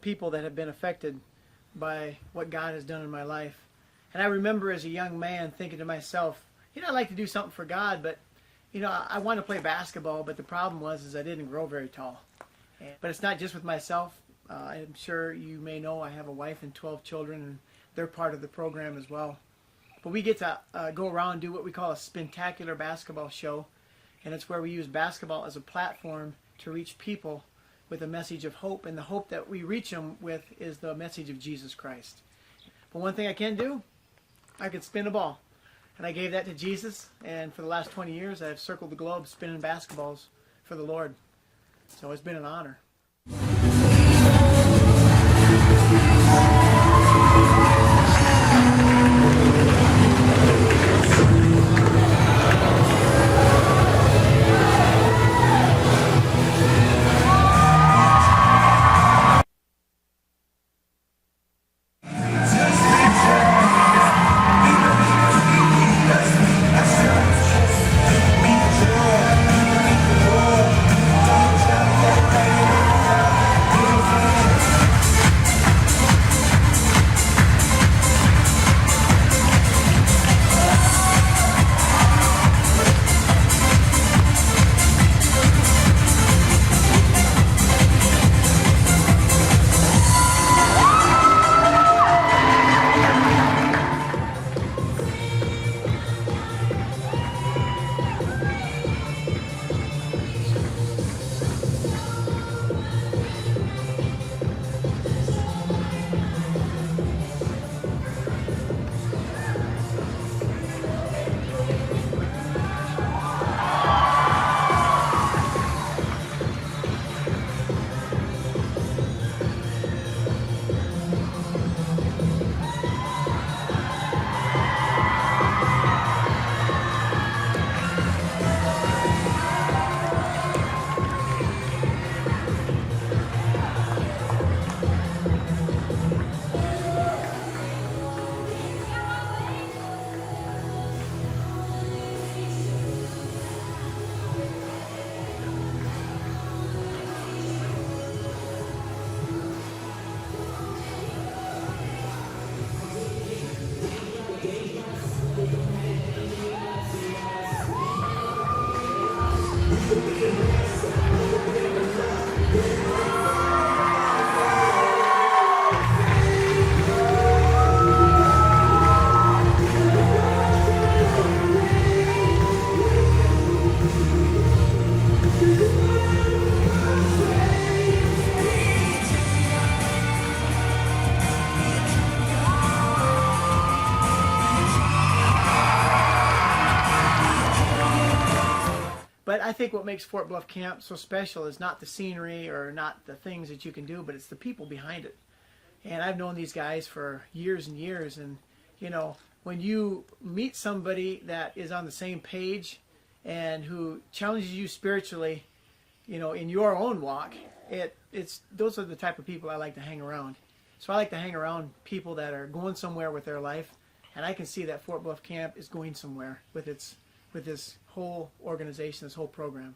people that have been affected by what God has done in my life. And I remember as a young man thinking to myself, I'd like to do something for God, but, I want to play basketball, but the problem was I didn't grow very tall. But it's not just with myself. I'm sure you may know I have a wife and 12 children, and they're part of the program as well. But we get to go around and do what we call a spectacular basketball show, and it's where we use basketball as a platform to reach people with a message of hope, and the hope that we reach them with is the message of Jesus Christ. But one thing I can do, I can spin a ball. And I gave that to Jesus, and for the last 20 years I've circled the globe spinning basketballs for the Lord. So it's been an honor. But I think what makes Fort Bluff Camp so special is not the scenery or not the things that you can do, but it's the people behind it. And I've known these guys for years and years, and when you meet somebody that is on the same page and who challenges you spiritually, in your own walk, those are the type of people I like to hang around. So I like to hang around people that are going somewhere with their life, and I can see that Fort Bluff Camp is going somewhere with this whole organization, this whole program.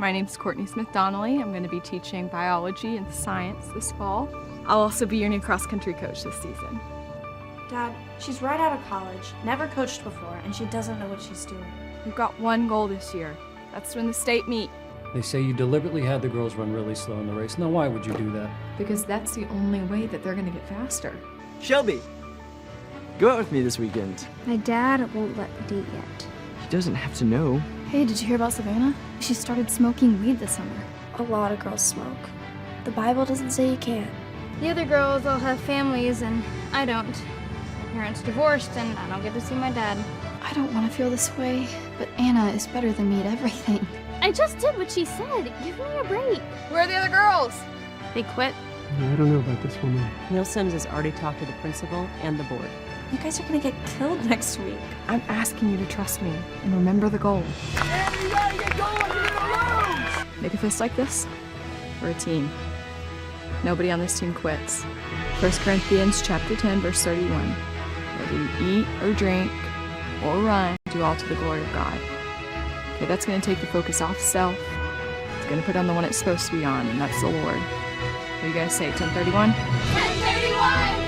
My name's Courtney Smith-Donnelly. I'm going to be teaching biology and science this fall. I'll also be your new cross-country coach this season. Dad, she's right out of college, never coached before, and she doesn't know what she's doing. We've got one goal this year. That's when the state meet. They say you deliberately had the girls run really slow in the race. Now, why would you do that? Because that's the only way that they're going to get faster. Shelby, go out with me this weekend. My dad won't let me date yet. He doesn't have to know. Hey, did you hear about Savannah? She started smoking weed this summer. A lot of girls smoke. The Bible doesn't say you can't. The other girls all have families, and I don't. My parents divorced, and I don't get to see my dad. I don't want to feel this way, but Anna is better than me at everything. I just did what she said. Give me a break. Where are the other girls? They quit. I don't know about this woman. Neil Sims has already talked to the principal and the board. You guys are gonna get killed next week. I'm asking you to trust me and remember the goal. And you gotta get going, you're gonna lose! Make a fist like this. We're a team. Nobody on this team quits. 1 Corinthians chapter 10, verse 31. Whether you eat or drink or run, do all to the glory of God. Okay, that's going to take the focus off self. It's going to put on the one it's supposed to be on, and that's the Lord. What are you guys say, 10:31? 10:31!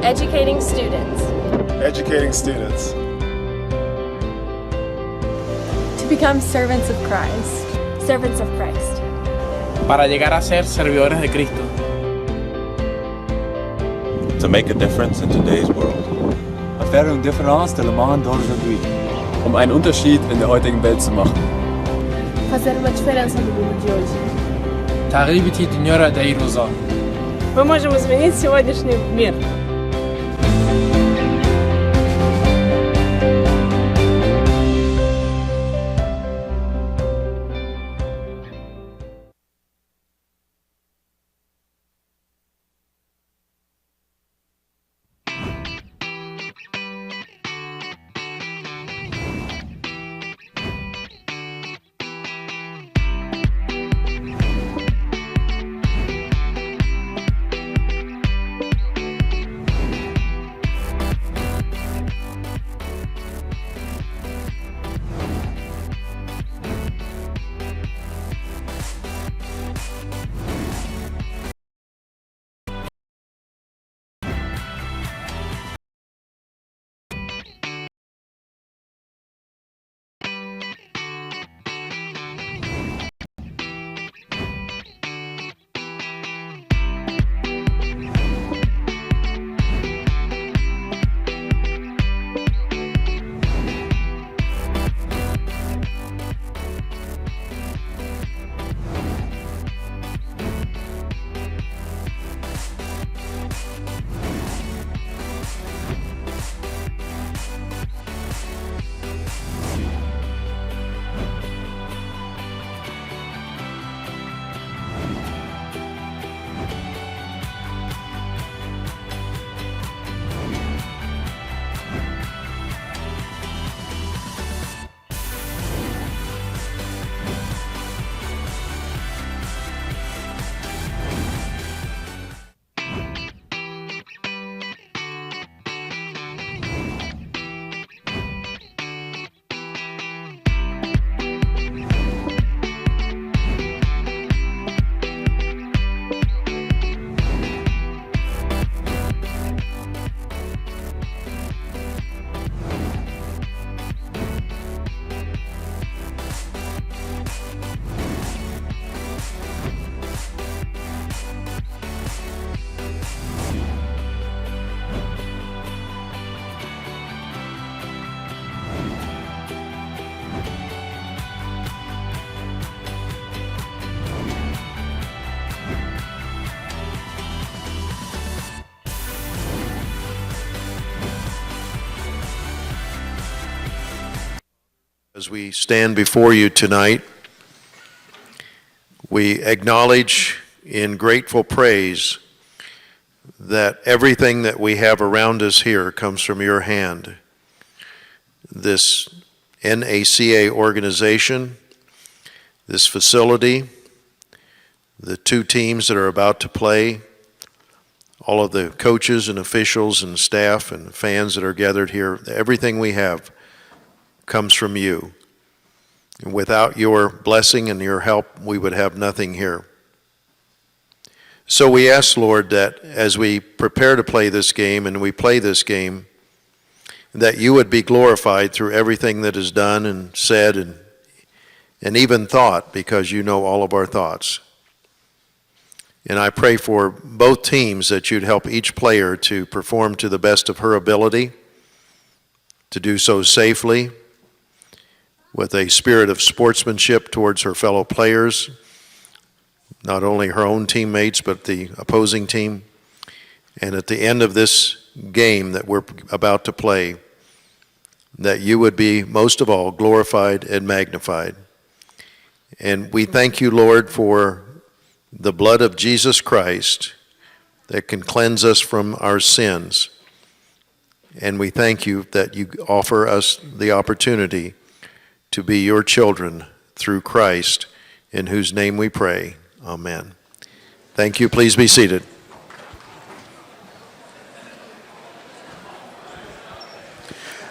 Educating students. Educating students. To become servants of Christ. Servants of Christ. Para llegar a ser servidores de Cristo. To make a difference in today's world. Faire une différence dans le monde d'aujourd'hui. Einen Unterschied in der heutigen Welt zu machen. Fazer uma diferença no mundo de hoje. تغييب الدنيا دايروزا. Мы можем изменить сегодняшний мир. As we stand before you tonight, we acknowledge in grateful praise that everything that we have around us here comes from your hand. This NACA organization, this facility, the two teams that are about to play, all of the coaches and officials and staff and fans that are gathered here, everything we have comes from you. And without your blessing and your help, we would have nothing here. So we ask, Lord, that as we prepare to play this game and we play this game, that you would be glorified through everything that is done and said and even thought, because you know all of our thoughts. And I pray for both teams that you'd help each player to perform to the best of her ability, to do so safely, with a spirit of sportsmanship towards her fellow players, not only her own teammates, but the opposing team. And at the end of this game that we're about to play, that you would be most of all glorified and magnified. And we thank you, Lord, for the blood of Jesus Christ that can cleanse us from our sins. And we thank you that you offer us the opportunity to be your children through Christ, in whose name we pray. Amen. Thank you. Please be seated.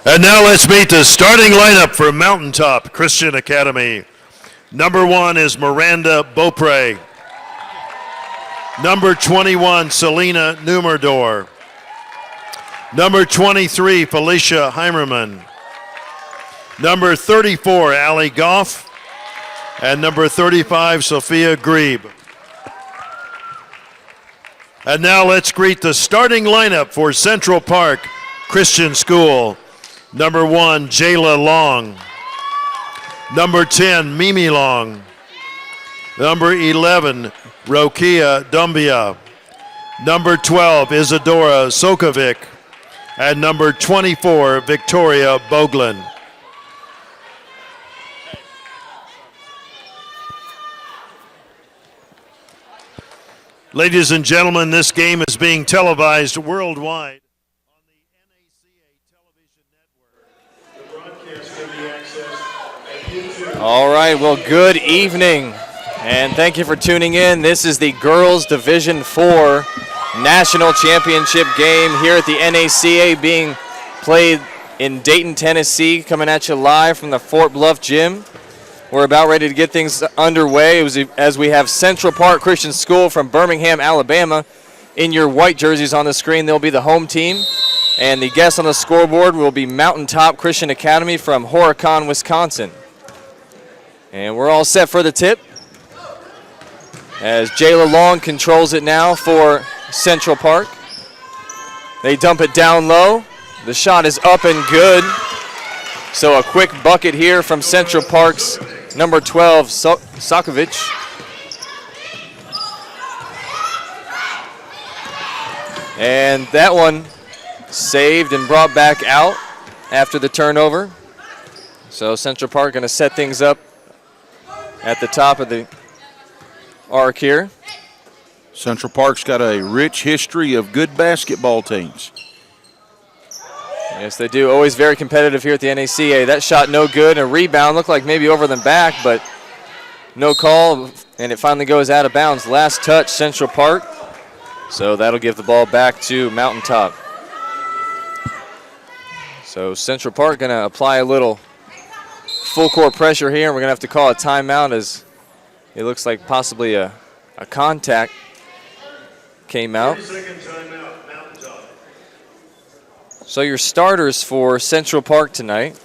And now let's meet the starting lineup for Mountaintop Christian Academy. Number 1 is Miranda Beaupre. Number 21, Selena Numerdor. Number 23, Felicia Heimerman. Number 34, Allie Goff. And number 35, Sophia Grebe. And now let's greet the starting lineup for Central Park Christian School. Number 1, Jayla Long. Number 10, Mimi Long. Number 11, Rokia Dumbia. Number 12, Isadora Sokovic. And number 24, Victoria Boglin. Ladies and gentlemen, this game is being televised worldwide on the NACA television network. The broadcast can be accessed at YouTube. All right, well, good evening, and thank you for tuning in. This is the Girls Division 4 National Championship game here at the NACA, being played in Dayton, Tennessee, coming at you live from the Fort Bluff Gym. We're about ready to get things underway as we have Central Park Christian School from Birmingham, Alabama. In your white jerseys on the screen, they'll be the home team. And the guest on the scoreboard will be Mountaintop Christian Academy from Horicon, Wisconsin. And we're all set for the tip, as Jayla Long controls it now for Central Park. They dump it down low. The shot is up and good. So a quick bucket here from Central Park's number 12, Sokovic. And that one saved and brought back out after the turnover. So Central Park going to set things up at the top of the arc here. Central Park's got a rich history of good basketball teams. Yes, they do. Always very competitive here at the NACA. That shot no good. A rebound looked like maybe over the back, but no call, and it finally goes out of bounds. Last touch, Central Park. So that'll give the ball back to Mountaintop. So Central Park going to apply a little full court pressure here, and we're going to have to call a timeout as it looks like possibly a contact came out. So your starters for Central Park tonight: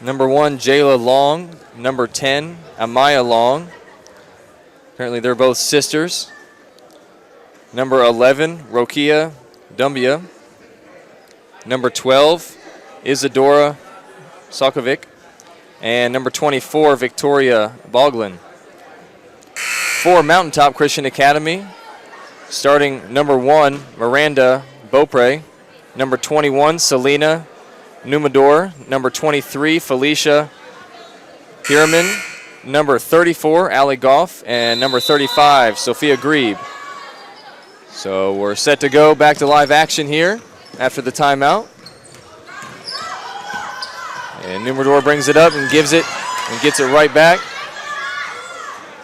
number 1, Jayla Long. Number 10, Amaya Long. Apparently they're both sisters. Number 11, Rokia Dumbia. Number 12, Isadora Sokovic. And number 24, Victoria Boglin. For Mountaintop Christian Academy, starting number 1, Miranda Beaupre. Number 21, Selena Numador, number 23, Felicia Hiraman, number 34, Allie Goff, and number 35, Sophia Grebe. So we're set to go back to live action here after the timeout. And Numador brings it up and gives it and gets it right back.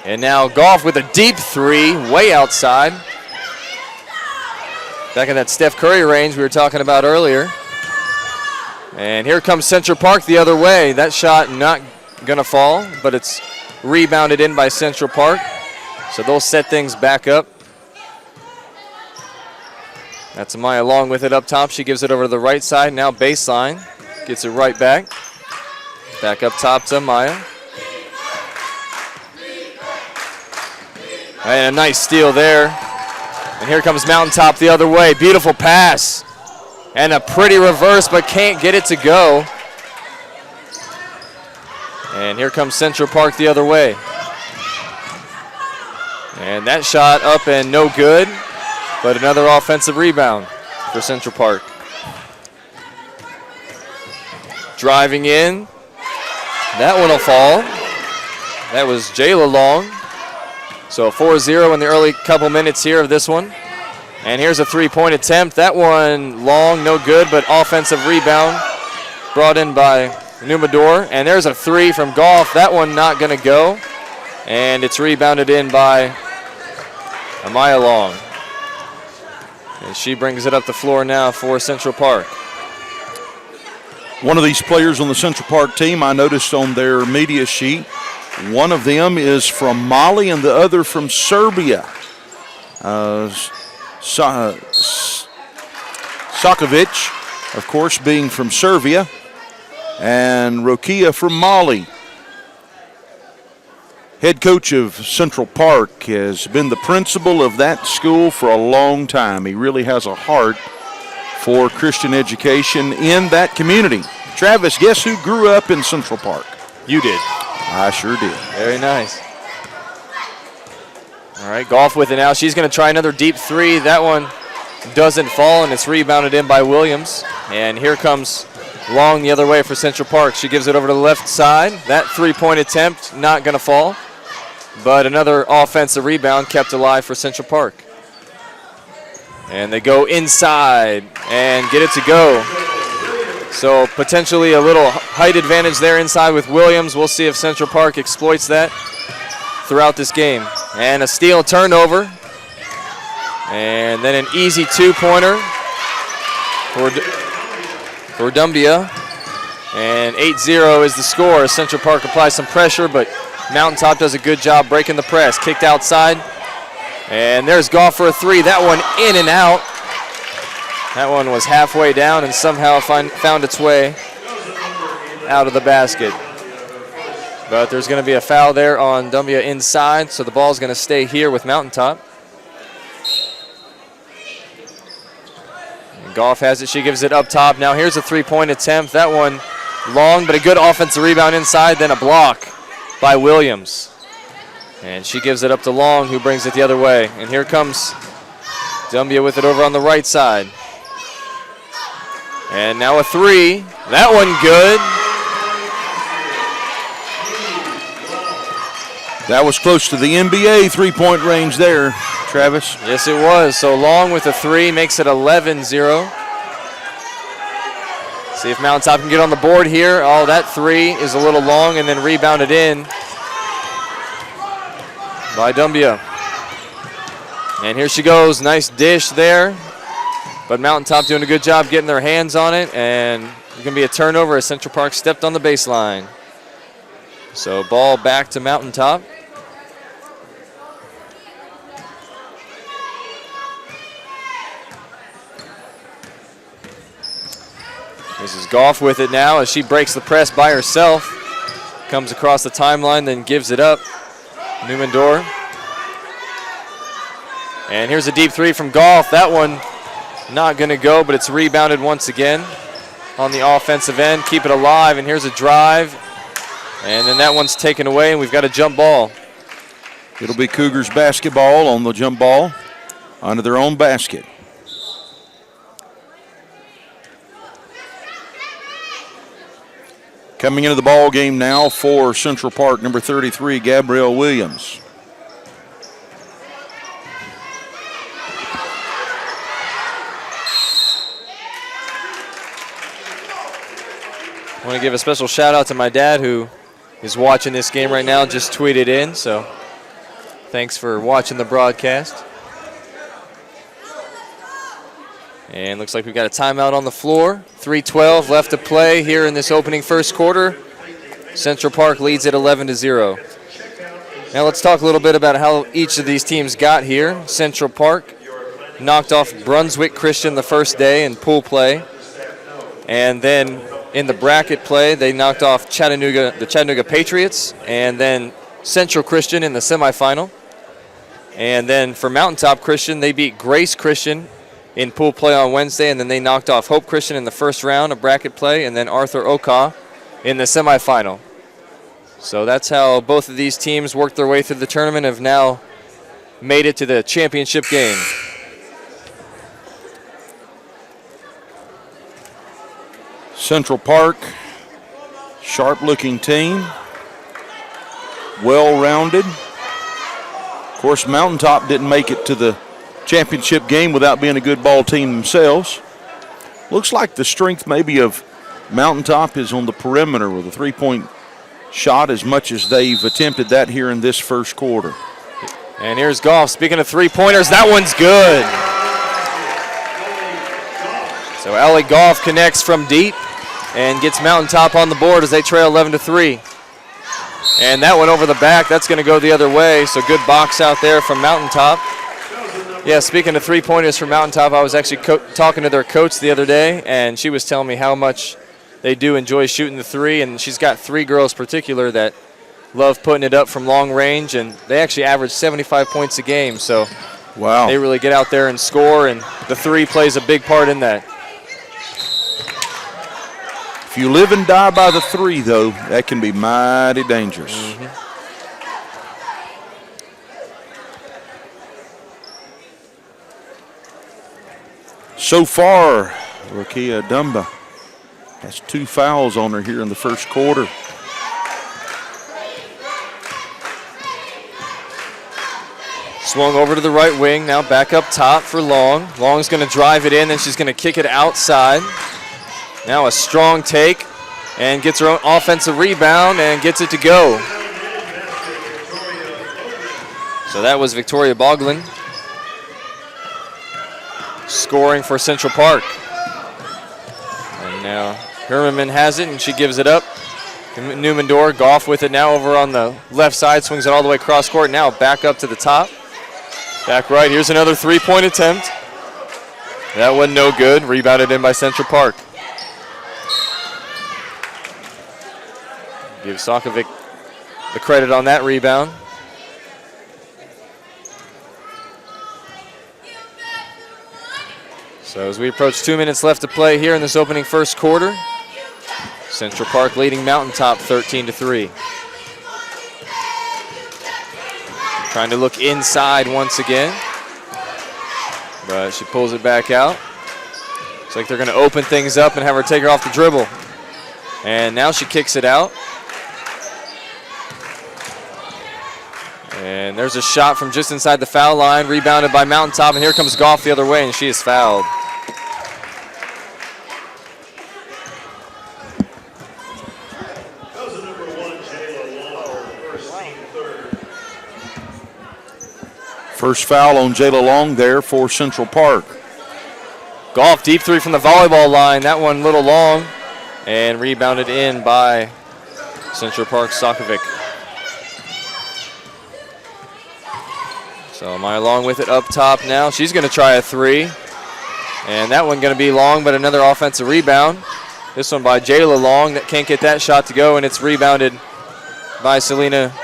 And now Goff with a deep three, way outside. Back in that Steph Curry range we were talking about earlier. And here comes Central Park the other way. That shot not gonna fall, but it's rebounded in by Central Park. So they'll set things back up. That's Amaya Long with it up top. She gives it over to the right side. Now baseline. Gets it right back. Back up top to Amaya. And a nice steal there. And here comes Mountaintop the other way. Beautiful pass. And a pretty reverse, but can't get it to go. And here comes Central Park the other way. And that shot up and no good, but another offensive rebound for Central Park. Driving in. That one will fall. That was Jayla Long. So 4-0 in the early couple minutes here of this one. And here's a three-point attempt. That one long, no good, but offensive rebound brought in by Numador. And there's a three from Goff. That one not going to go. And it's rebounded in by Amaya Long. And she brings it up the floor now for Central Park. One of these players on the Central Park team, I noticed on their media sheet, one of them is from Mali and the other from Serbia. Sakovic, of course, being from Serbia, and Rokia from Mali. Head coach of Central Park has been the principal of that school for a long time. He really has a heart for Christian education in that community. Travis, guess who grew up in Central Park? You did. I sure did. Very nice. All right, Goff with it now. She's going to try another deep three. That one doesn't fall, and it's rebounded in by Williams. And here comes Long the other way for Central Park. She gives it over to the left side. That three-point attempt not going to fall, but another offensive rebound kept alive for Central Park. And they go inside and get it to go. So potentially a little height advantage there inside with Williams. We'll see if Central Park exploits that throughout this game. And a steal turnover. And then an easy two-pointer for Dumbia. And 8-0 is the score. Central Park applies some pressure, but Mountaintop does a good job breaking the press. Kicked outside. And there's Goff for a three. That one in and out. That one was halfway down and somehow found its way out of the basket. But there's going to be a foul there on Dumbia inside, so the ball's going to stay here with Mountaintop. And Goff has it. She gives it up top. Now here's a three-point attempt. That one long, but a good offensive rebound inside, then a block by Williams. And she gives it up to Long, who brings it the other way. And here comes Dumbia with it over on the right side. And now a three. That one good. That was close to the NBA three-point range there, Travis. Yes, it was. So Long with a three makes it 11-0. See if Mountaintop can get on the board here. Oh, that three is a little long and then rebounded in by Dumbia. And here she goes. Nice dish there. But Mountaintop doing a good job getting their hands on it. And it's going to be a turnover as Central Park stepped on the baseline. So ball back to Mountaintop. This is Goff with it now as she breaks the press by herself. Comes across the timeline, then gives it up. Numador. And here's a deep three from Goff. That one not going to go, but it's rebounded once again on the offensive end. Keep it alive, and here's a drive. And then that one's taken away, and we've got a jump ball. It'll be Cougars basketball on the jump ball under their own basket. Coming into the ball game now for Central Park, number 33, Gabrielle Williams. I want to give a special shout out to my dad who is watching this game right now, just tweeted in, so thanks for watching the broadcast. And looks like we've got a timeout on the floor. 3:12 left to play here in this opening first quarter. Central Park leads at 11-0. Now let's talk a little bit about how each of these teams got here. Central Park knocked off Brunswick Christian the first day in pool play. And then in the bracket play, they knocked off the Chattanooga Patriots, and then Central Christian in the semifinal. And then for Mountaintop Christian, they beat Grace Christian in pool play on Wednesday, and then they knocked off Hope Christian in the first round of bracket play, and then Arthur Okaw in the semifinal. So that's how both of these teams worked their way through the tournament, have now made it to the championship game. Central Park, sharp-looking team, well-rounded. Of course, Mountaintop didn't make it to the championship game without being a good ball team themselves. Looks like the strength maybe of Mountaintop is on the perimeter with a three-point shot, as much as they've attempted that here in this first quarter. And here's Goff. Speaking of three-pointers, that one's good. So Allie Goff connects from deep and gets Mountaintop on the board as they trail 11-3. And that one over the back, that's going to go the other way. So good box out there from Mountaintop. Yeah, speaking of three-pointers for Mountaintop, I was actually talking to their coach the other day, and she was telling me how much they do enjoy shooting the three, and she's got 3 girls particular that love putting it up from long range, and they actually average 75 points a game. So wow, they really get out there and score, and the three plays a big part in that. If you live and die by the three, though, that can be mighty dangerous. Mm-hmm. So far, Rakia Dumba has 2 fouls on her here in the first quarter. Swung over to the right wing, now back up top for Long. Long's going to drive it in, then she's going to kick it outside. Now a strong take, and gets her own offensive rebound and gets it to go. So that was Victoria Boglin scoring for Central Park. And now Herman has it, and she gives it up. Newman-Dorr, Goff with it now over on the left side, swings it all the way across court. Now back up to the top. Back right, here's another three-point attempt. That one no good, rebounded in by Central Park. Give Sokovic the credit on that rebound. So as we approach 2 minutes left to play here in this opening first quarter, Central Park leading Mountaintop 13-3. Trying to look inside once again, but she pulls it back out. Looks like they're going to open things up and have her take her off the dribble. And now she kicks it out. And there's a shot from just inside the foul line, rebounded by Mountaintop, and here comes Goff the other way, and she is fouled. First foul on Jayla Long there for Central Park. Goff, deep three from the volleyball line. That one a little long, and rebounded in by Central Park Sokovic. So Maya Long with it up top now. She's going to try a three. And that one going to be long, but another offensive rebound. This one by Jayla Long that can't get that shot to go, and it's rebounded by Selena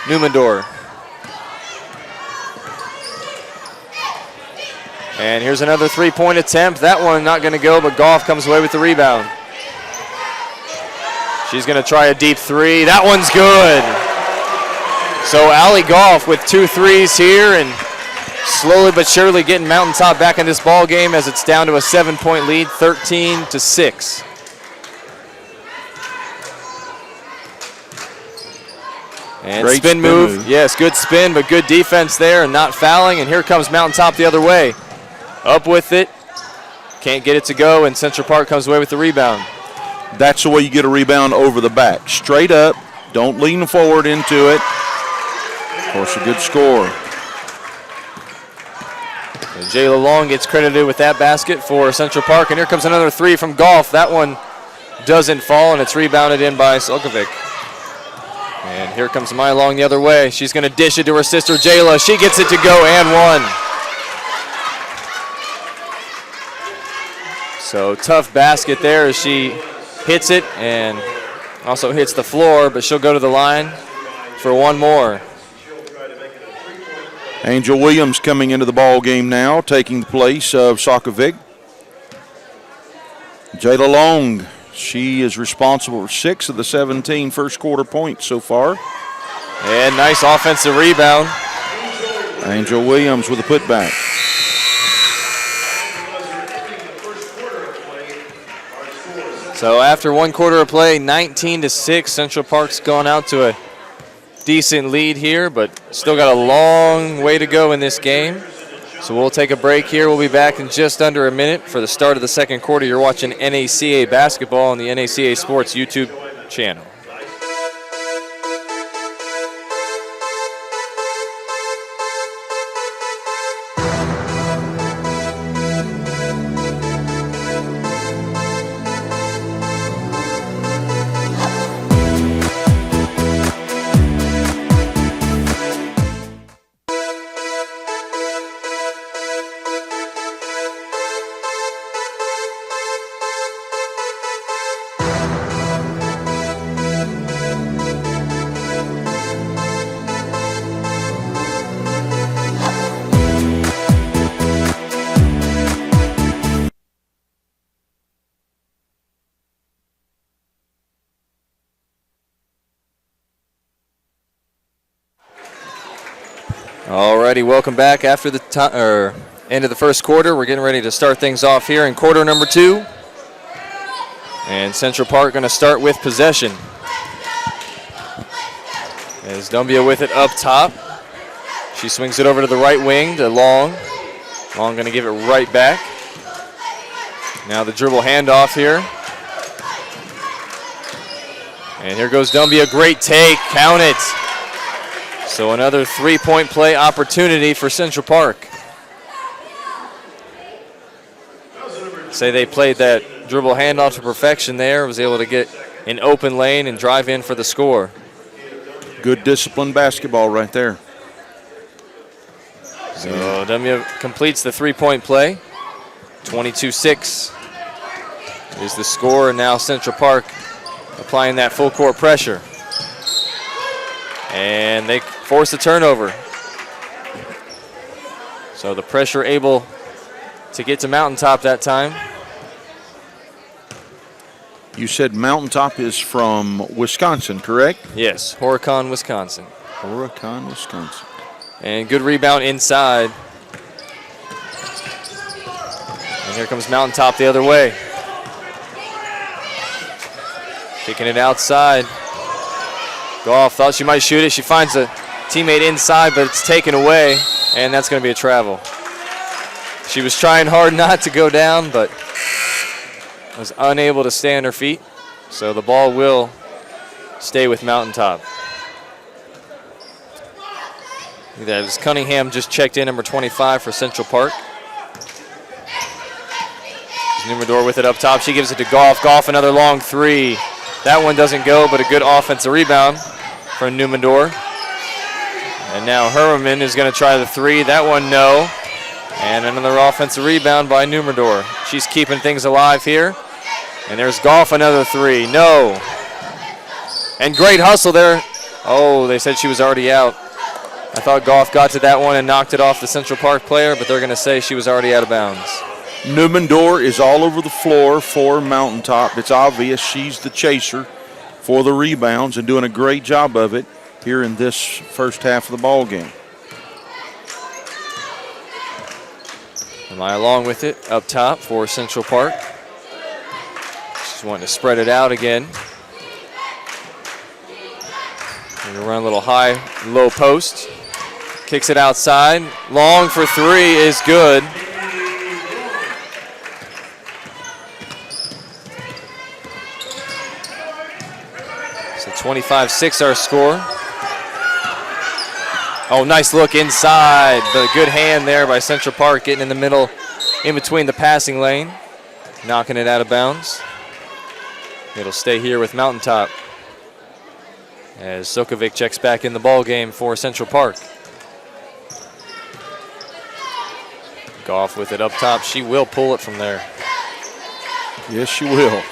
Newman-Dorr. And here's another three-point attempt. That one not going to go, but Goff comes away with the rebound. She's going to try a deep three. That one's good. So Allie Goff with 2 threes here, and slowly but surely getting Mountaintop back in this ball game as it's down to a 7-point lead, 13-6. And Great spin move. Yes, good spin, but good defense there and not fouling. And here comes Mountaintop the other way. Up with it. Can't get it to go, and Central Park comes away with the rebound. That's the way you get a rebound over the back. Straight up. Don't lean forward into it. Of course, a good score. And Jayla Long gets credited with that basket for Central Park. And here comes another three from Golf. That one doesn't fall, and it's rebounded in by Solkovic. And here comes Maya Long the other way. She's going to dish it to her sister, Jayla. She gets it to go and one. So tough basket there as she hits it and also hits the floor, but she'll go to the line for one more. Angel Williams coming into the ball game now, taking the place of Solkovic. Jayla Long, she is responsible for 6 of the 17 first quarter points so far. And nice offensive rebound. Angel Williams with a putback. So after one quarter of play, 19-6, Central Park's gone out to a decent lead here, but still got a long way to go in this game. So we'll take a break here. We'll be back in just under a minute for the start of the second quarter. You're watching NACA basketball on the NACA Sports YouTube channel. Alrighty, welcome back after the end of the first quarter. We're getting ready to start things off here in quarter number 2. And Central Park going to start with possession. As Dumbia with it up top. She swings it over to the right wing to Long. Long going to give it right back. Now the dribble handoff here. And here goes Dumbia, great take, count it. So another three-point play opportunity for Central Park. Say they played that dribble handoff to perfection there, was able to get an open lane and drive in for the score. Good disciplined basketball right there. So Dumbia completes the three-point play. 22-6 is the score, and now Central Park applying that full court pressure. And they force a turnover. So the pressure able to get to Mountaintop that time. You said Mountaintop is from Wisconsin, correct? Yes, Horicon, Wisconsin. Horicon, Wisconsin. And good rebound inside. And here comes Mountaintop the other way. Kicking it outside. Goff thought she might shoot it. She finds a teammate inside, but it's taken away, and that's going to be a travel. She was trying hard not to go down, but was unable to stay on her feet. So the ball will stay with Mountaintop. That was Cunningham just checked in, number 25 for Central Park. Numador with it up top. She gives it to Goff. Goff, another long three. That one doesn't go, but a good offensive rebound from Numador. And now Herman is going to try the three. That one, no. And another offensive rebound by Numador. She's keeping things alive here. And there's Goff, another three. No. And great hustle there. Oh, they said she was already out. I thought Goff got to that one and knocked it off the Central Park player, but they're going to say she was already out of bounds. Numador is all over the floor for Mountaintop. It's obvious she's the chaser for the rebounds and doing a great job of it here in this first half of the ball game. Am I along with it up top for Central Park? She's wanting to spread it out again. Gonna run a little high, low post. Kicks it outside. Long for three is good. So 25-6 our score. Oh, nice look inside, but a good hand there by Central Park, getting in the middle, in between the passing lane, knocking it out of bounds. It'll stay here with Mountaintop as Sokovic checks back in the ball game for Central Park. Goff with it up top. She will pull it from there. Yes, she will.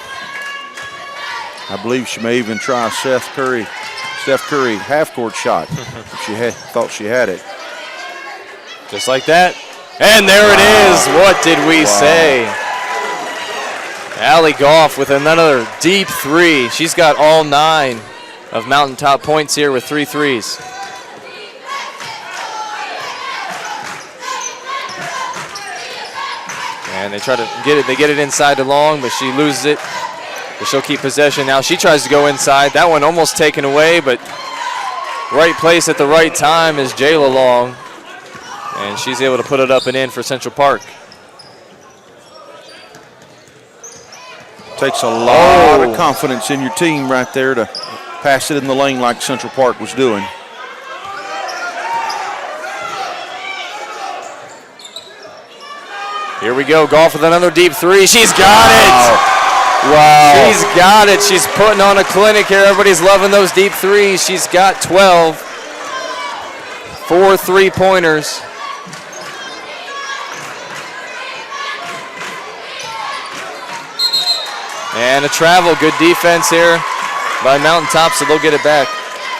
I believe she may even try a Steph Curry half-court shot if she thought she had it. Just like that. And there it is. What did we say? Allie Goff with another deep three. She's got all 9 of Mountaintop points here with 3 threes. And they try to get it. They get it inside to Long, but she loses it. But she'll keep possession. Now she tries to go inside. That one almost taken away, but right place at the right time is Jayla Long. And she's able to put it up and in for Central Park. Takes a lot of confidence in your team right there to pass it in the lane like Central Park was doing. Here we go. Goff with another deep three. She's got it. Wow. She's got it. She's putting on a clinic here. Everybody's loving those deep threes. She's got 12. 4 3-pointers. And a travel. Good defense here by Mountaintop, so they'll get it back.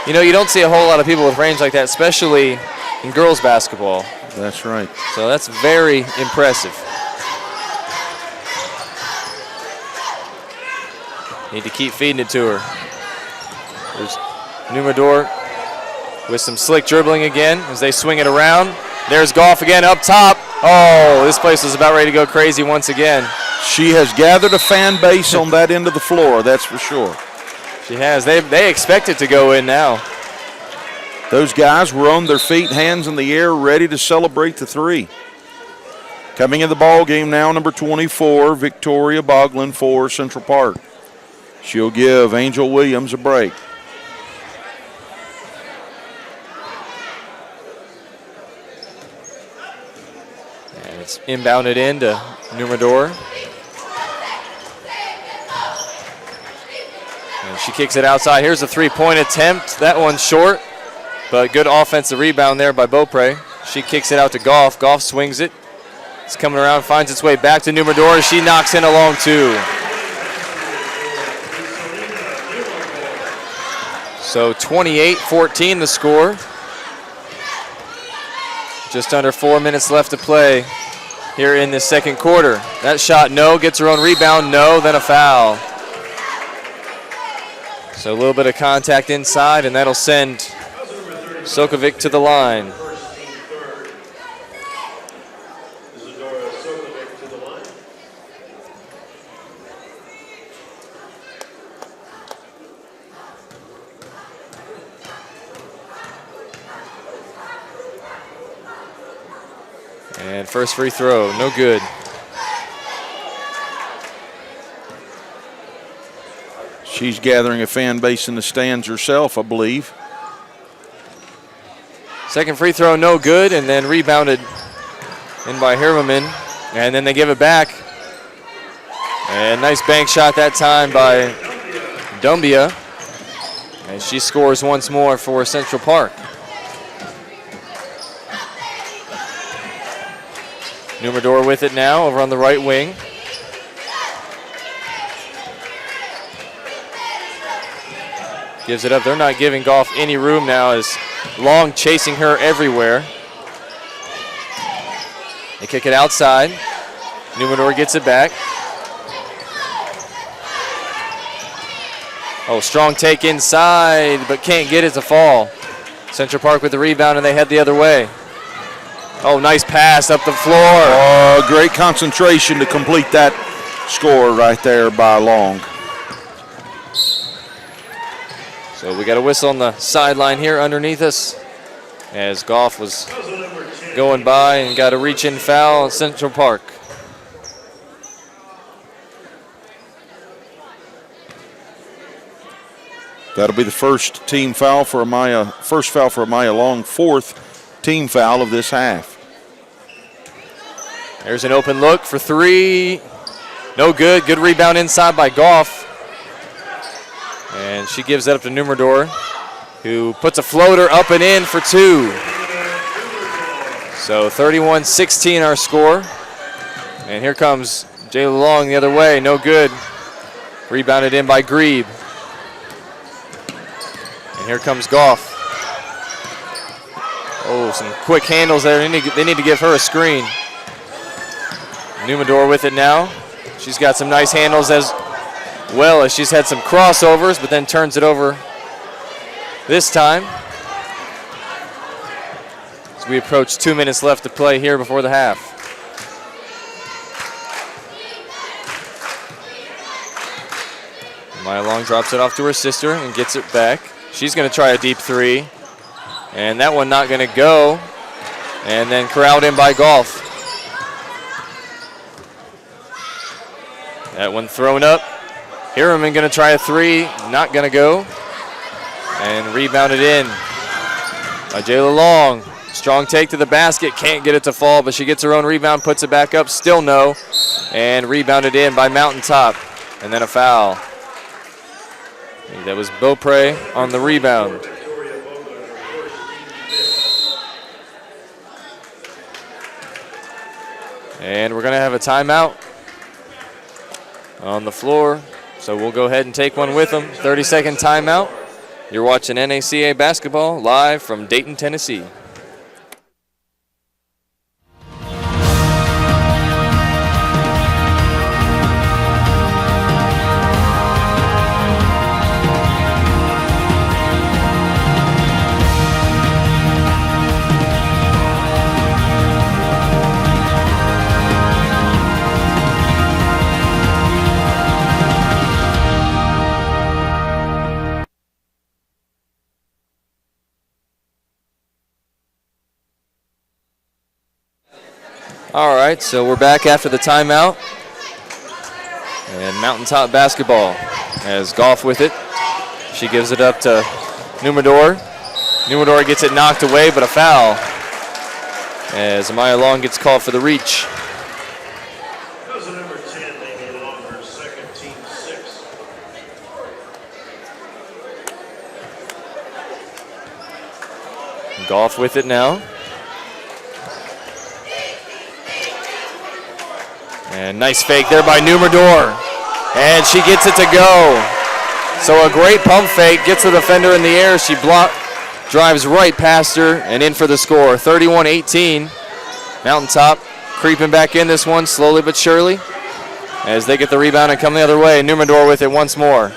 You know, you don't see a whole lot of people with range like that, especially in girls basketball. That's right. So that's very impressive. Need to keep feeding it to her. There's Numador with some slick dribbling again as they swing it around. There's Goff again up top. Oh, this place is about ready to go crazy once again. She has gathered a fan base on that end of the floor, that's for sure. She has. They expect it to go in now. Those guys were on their feet, hands in the air, ready to celebrate the three. Coming in the ball game now, number 24, Victoria Boglin for Central Park. She'll give Angel Williams a break. And it's inbounded into Numador. And she kicks it outside. Here's a three-point attempt. That one's short, but good offensive rebound there by Beaupre. She kicks it out to Goff. Goff swings it. It's coming around, finds its way back to Numador. She knocks in a long two. So 28-14 the score. Just under 4 minutes left to play here in the second quarter. That shot, no. Gets her own rebound, no. Then a foul. So a little bit of contact inside, and that'll send Sokovic to the line. And first free throw, no good. She's gathering a fan base in the stands herself, I believe. Second free throw, no good, and then rebounded in by Herman. And then they give it back. And nice bank shot that time by Dumbia. And she scores once more for Central Park. Numador with it now over on the right wing. Gives it up. They're not giving Goff any room now as Long chasing her everywhere. They kick it outside. Numador gets it back. Oh, strong take inside, but can't get it to fall. Central Park with the rebound, and they head the other way. Oh, nice pass up the floor. Oh, great concentration to complete that score right there by Long. So So we got a whistle on the sideline here underneath us as Goff was going by and got a reach-in foul at Central Park. That'll be the first team foul for Amaya, first foul for Amaya Long, fourth team foul of this half. There's an open look for three. No good. Good rebound inside by Goff. And she gives that up to Nummerdor, who puts a floater up and in for two. So 31-16 our score. And here comes Jayla Long the other way. No good. Rebounded in by Grebe. And here comes Goff. Oh, some quick handles there. They need to give her a screen. Nummerdor with it now. She's got some nice handles as well as she's had some crossovers, but then turns it over this time. As we approach 2 minutes left to play here before the half. Maya Long drops it off to her sister and gets it back. She's going to try a deep three, and that one not going to go, and then corralled in by Goff. That one thrown up. Hirman going to try a three, not going to go. And rebounded in by Jayla Long. Strong take to the basket, can't get it to fall, but she gets her own rebound, puts it back up, still no. And rebounded in by Mountaintop. And then a foul. That was Beaupre on the rebound. And we're going to have a timeout on the floor. So we'll go ahead and take one with them. 30-second timeout. You're watching NACA basketball live from Dayton, Tennessee. All right, so we're back after the timeout. And Mountaintop basketball has Goff with it. She gives it up to Nummerdor. Nummerdor gets it knocked away, but a foul as Amaya Long gets called for the reach. Number 10, Amy Longer, second team 6. Goff with it now. And nice fake there by Nummerdor. And she gets it to go. So a great pump fake, gets the defender in the air. She drives right past her and in for the score. 31-18. Mountaintop creeping back in this one slowly but surely as they get the rebound and come the other way. Nummerdor with it once more.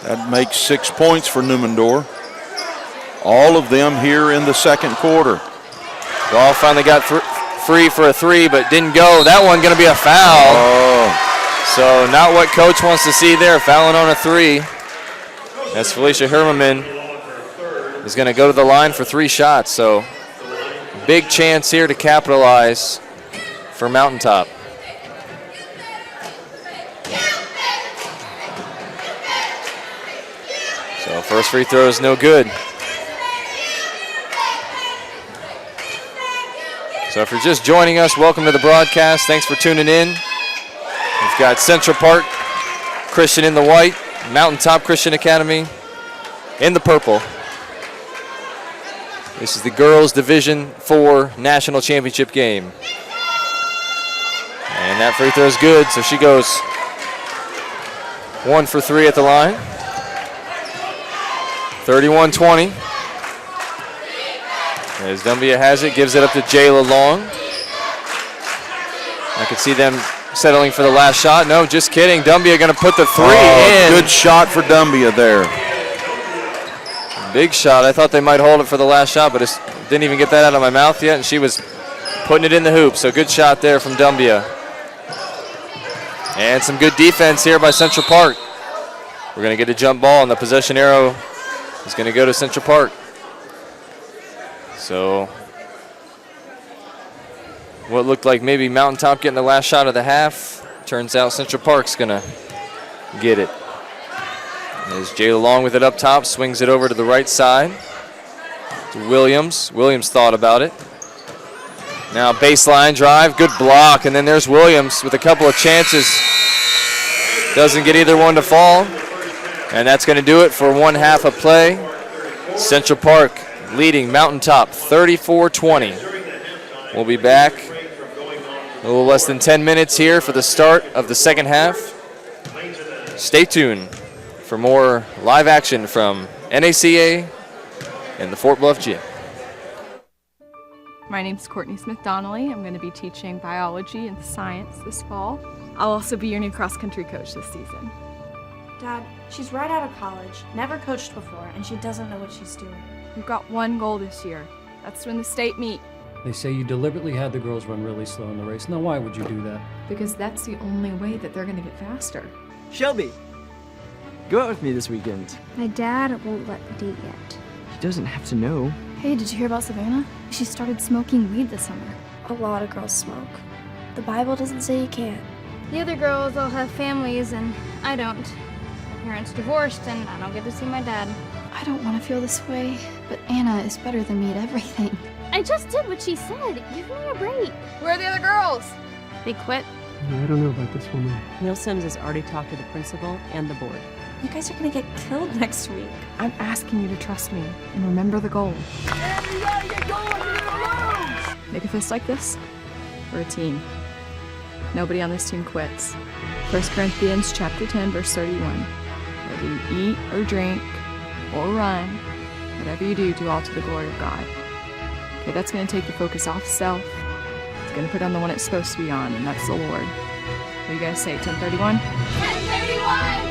That makes 6 points for Nummerdor. All of them here in the second quarter. Goff finally got free for a three, but didn't go. That one going to be a foul. So not what coach wants to see there, fouling on a three. As Felicia Herman is going to go to the line for 3 shots. So big chance here to capitalize for Mountaintop. So first free throw is no good. So if you're just joining us, welcome to the broadcast. Thanks for tuning in. We've got Central Park Christian in the white, Mountaintop Christian Academy in the purple. This is the girls' Division IV National Championship game. And that free throw is good, so she goes 1 for 3 at the line. 31-20. As Dumbia has it, gives it up to Jayla Long. I can see them settling for the last shot. No, just kidding. Dumbia going to put the three in. Good shot for Dumbia there. Big shot. I thought they might hold it for the last shot, but it didn't even get that out of my mouth yet, and she was putting it in the hoop. So good shot there from Dumbia. And some good defense here by Central Park. We're going to get a jump ball, and the possession arrow is going to go to Central Park. So what looked like maybe Mountaintop getting the last shot of the half, turns out Central Park's going to get it. As Jayla Long with it up top, swings it over to the right side to Williams. Williams thought about it. Now baseline drive, good block, and then there's Williams with a couple of chances. Doesn't get either one to fall, and that's going to do it for one half of play. Central Park leading Mountaintop 34-20. We'll be back a little less than 10 minutes here for the start of the second half. Stay tuned for more live action from NACA and the Fort Bluff Gym. My name's Courtney Smith-Donnelly. I'm going to be teaching biology and science this fall. I'll also be your new cross-country coach this season. Dad, she's right out of college, never coached before, and she doesn't know what she's doing. We've got one goal this year. That's to win the state meet. They say you deliberately had the girls run really slow in the race. Now, why would you do that? Because that's the only way that they're going to get faster. Shelby, go out with me this weekend. My dad won't let me date yet. He doesn't have to know. Hey, did you hear about Savannah? She started smoking weed this summer. A lot of girls smoke. The Bible doesn't say you can't. The other girls all have families, and I don't. My parents divorced, and I don't get to see my dad. I don't want to feel this way, but Anna is better than me at everything. I just did what she said. Give me a break. Where are the other girls? They quit. I don't know about this woman. Neil Sims has already talked to the principal and the board. You guys are gonna get killed next week. I'm asking you to trust me and remember the goal. Make a fist like this. We're a team. Nobody on this team quits. 1 Corinthians chapter 10, verse 31. Whether you eat or drink or run, whatever you do, do all to the glory of God. Okay, that's going to take the focus off self. It's going to put on the one it's supposed to be on, and that's the Lord. What are you guys say, 10:31? 10:31!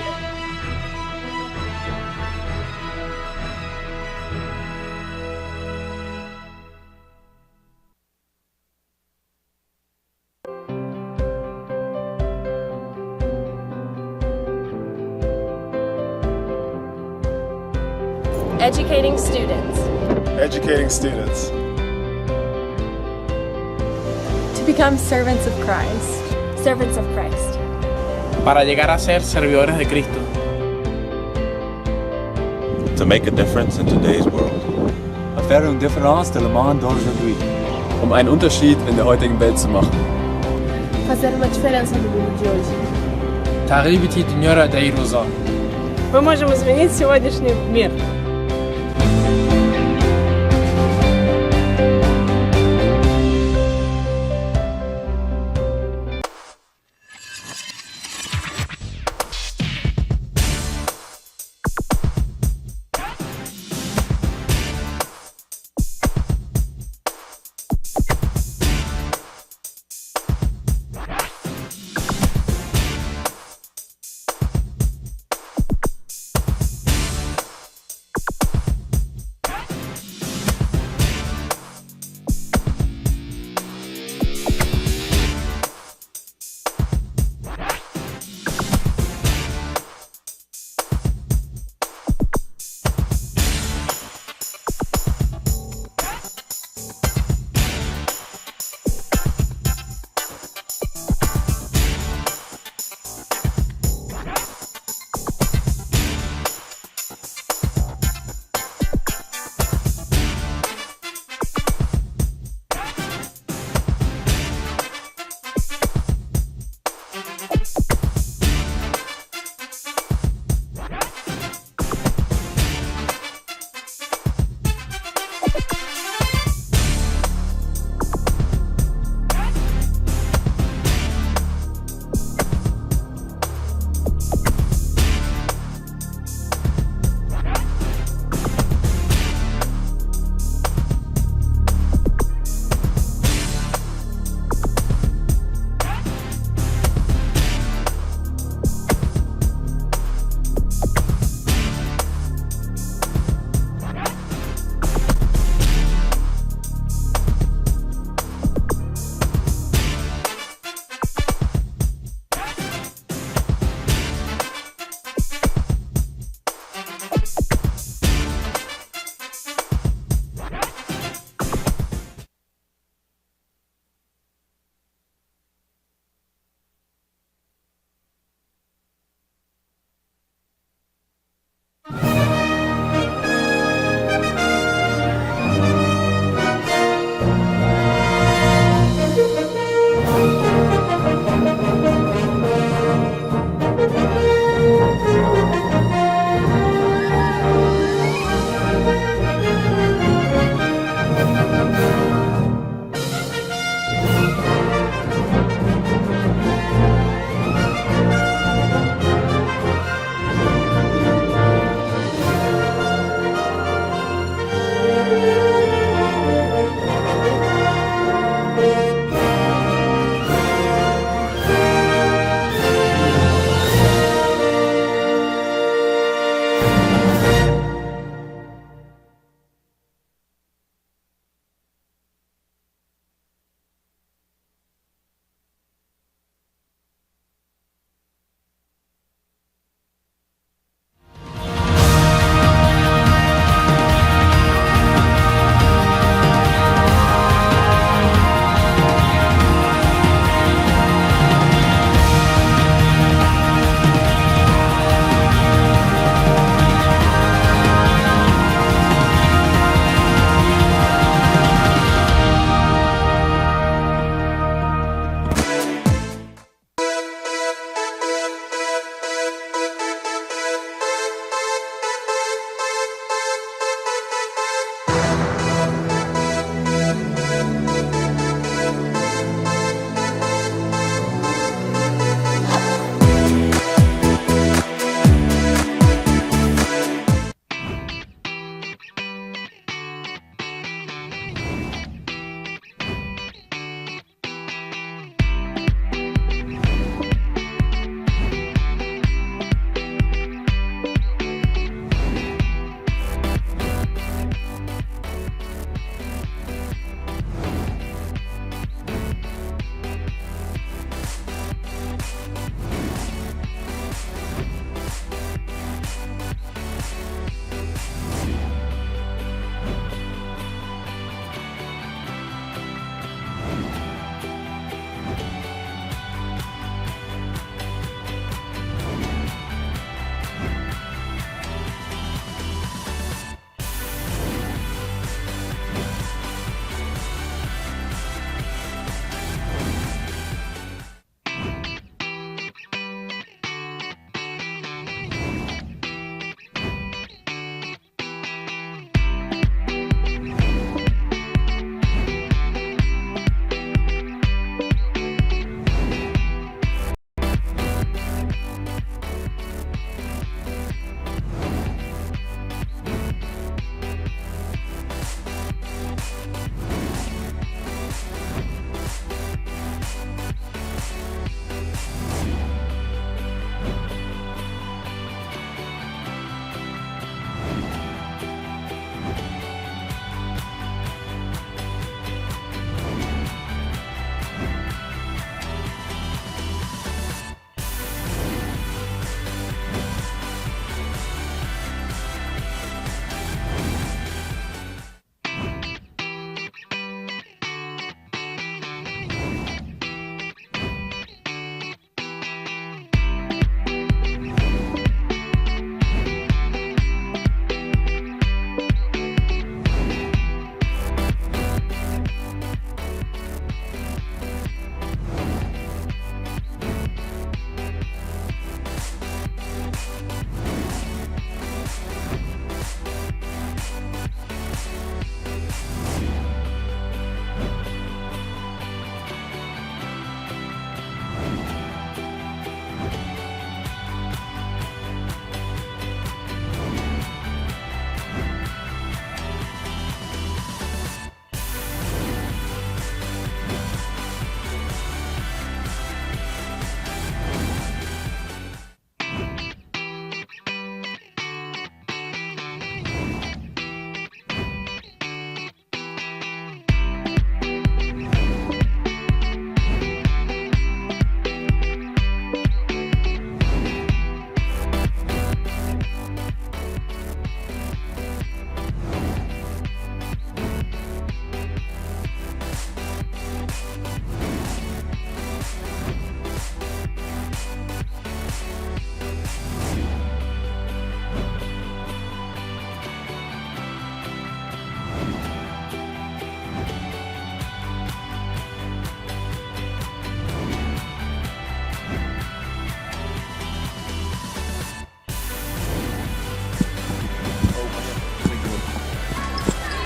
Educating students. Educating students. To become servants of Christ. Servants of Christ. Para llegar a ser servidores de Cristo. To make a difference in today's world. Faire une différence dans le monde d'aujourd'hui. Einen Unterschied in der heutigen Welt zu machen. Fazer uma diferença no mundo de hoje. تغيير دنيا داير وزار. Поможем изменить сегодняшний мир.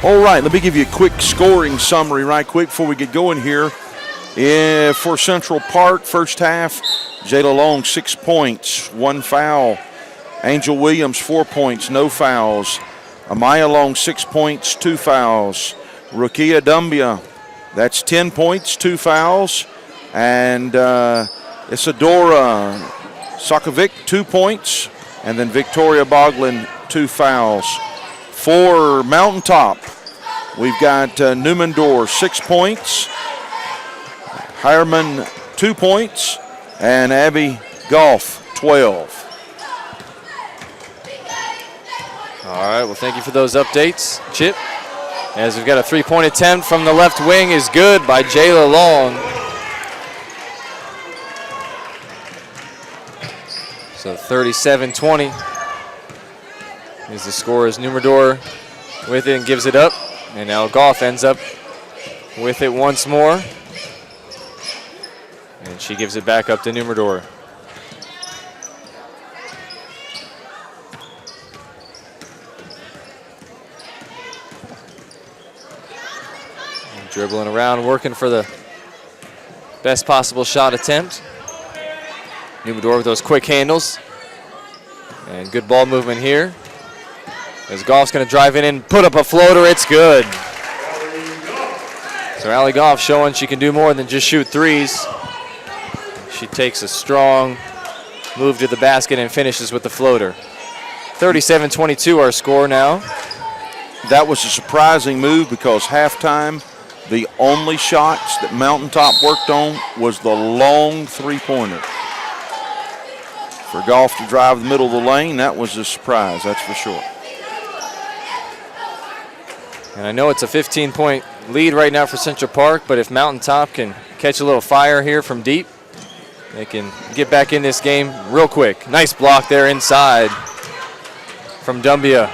All right, let me give you a quick scoring summary right quick before we get going here. For Central Park, first half, Jayla Long, 6 points, 1 foul. Angel Williams, 4 points, no fouls. Amaya Long, 6 points, 2 fouls. Rukia Dumbia, that's 10 points, 2 fouls. And Isadora Sokovic, 2 points. And then Victoria Boglin, 2 fouls. For Mountaintop, we've got Newman-Dorr, 6 points. Hireman, 2 points. And Abby Goff, 12. All right, well, thank you for those updates, Chip. As we've got a 3-point attempt from the left wing is good by Jayla Long. So 37-20 is the score as Newman-Dorr with it and gives it up. And now Goff ends up with it once more. And she gives it back up to Newman-Dorr. Dribbling around, working for the best possible shot attempt. Newman-Dorr with those quick handles. And good ball movement here. As Goff's going to drive in and put up a floater, it's good. So Allie Goff showing she can do more than just shoot threes. She takes a strong move to the basket and finishes with the floater. 37-22 our score now. That was a surprising move because halftime, the only shots that Mountaintop worked on was the long three-pointer. For Goff to drive the middle of the lane, that was a surprise, that's for sure. And I know it's a 15-point lead right now for Central Park, but if Mountaintop can catch a little fire here from deep, they can get back in this game real quick. Nice block there inside from Dumbia.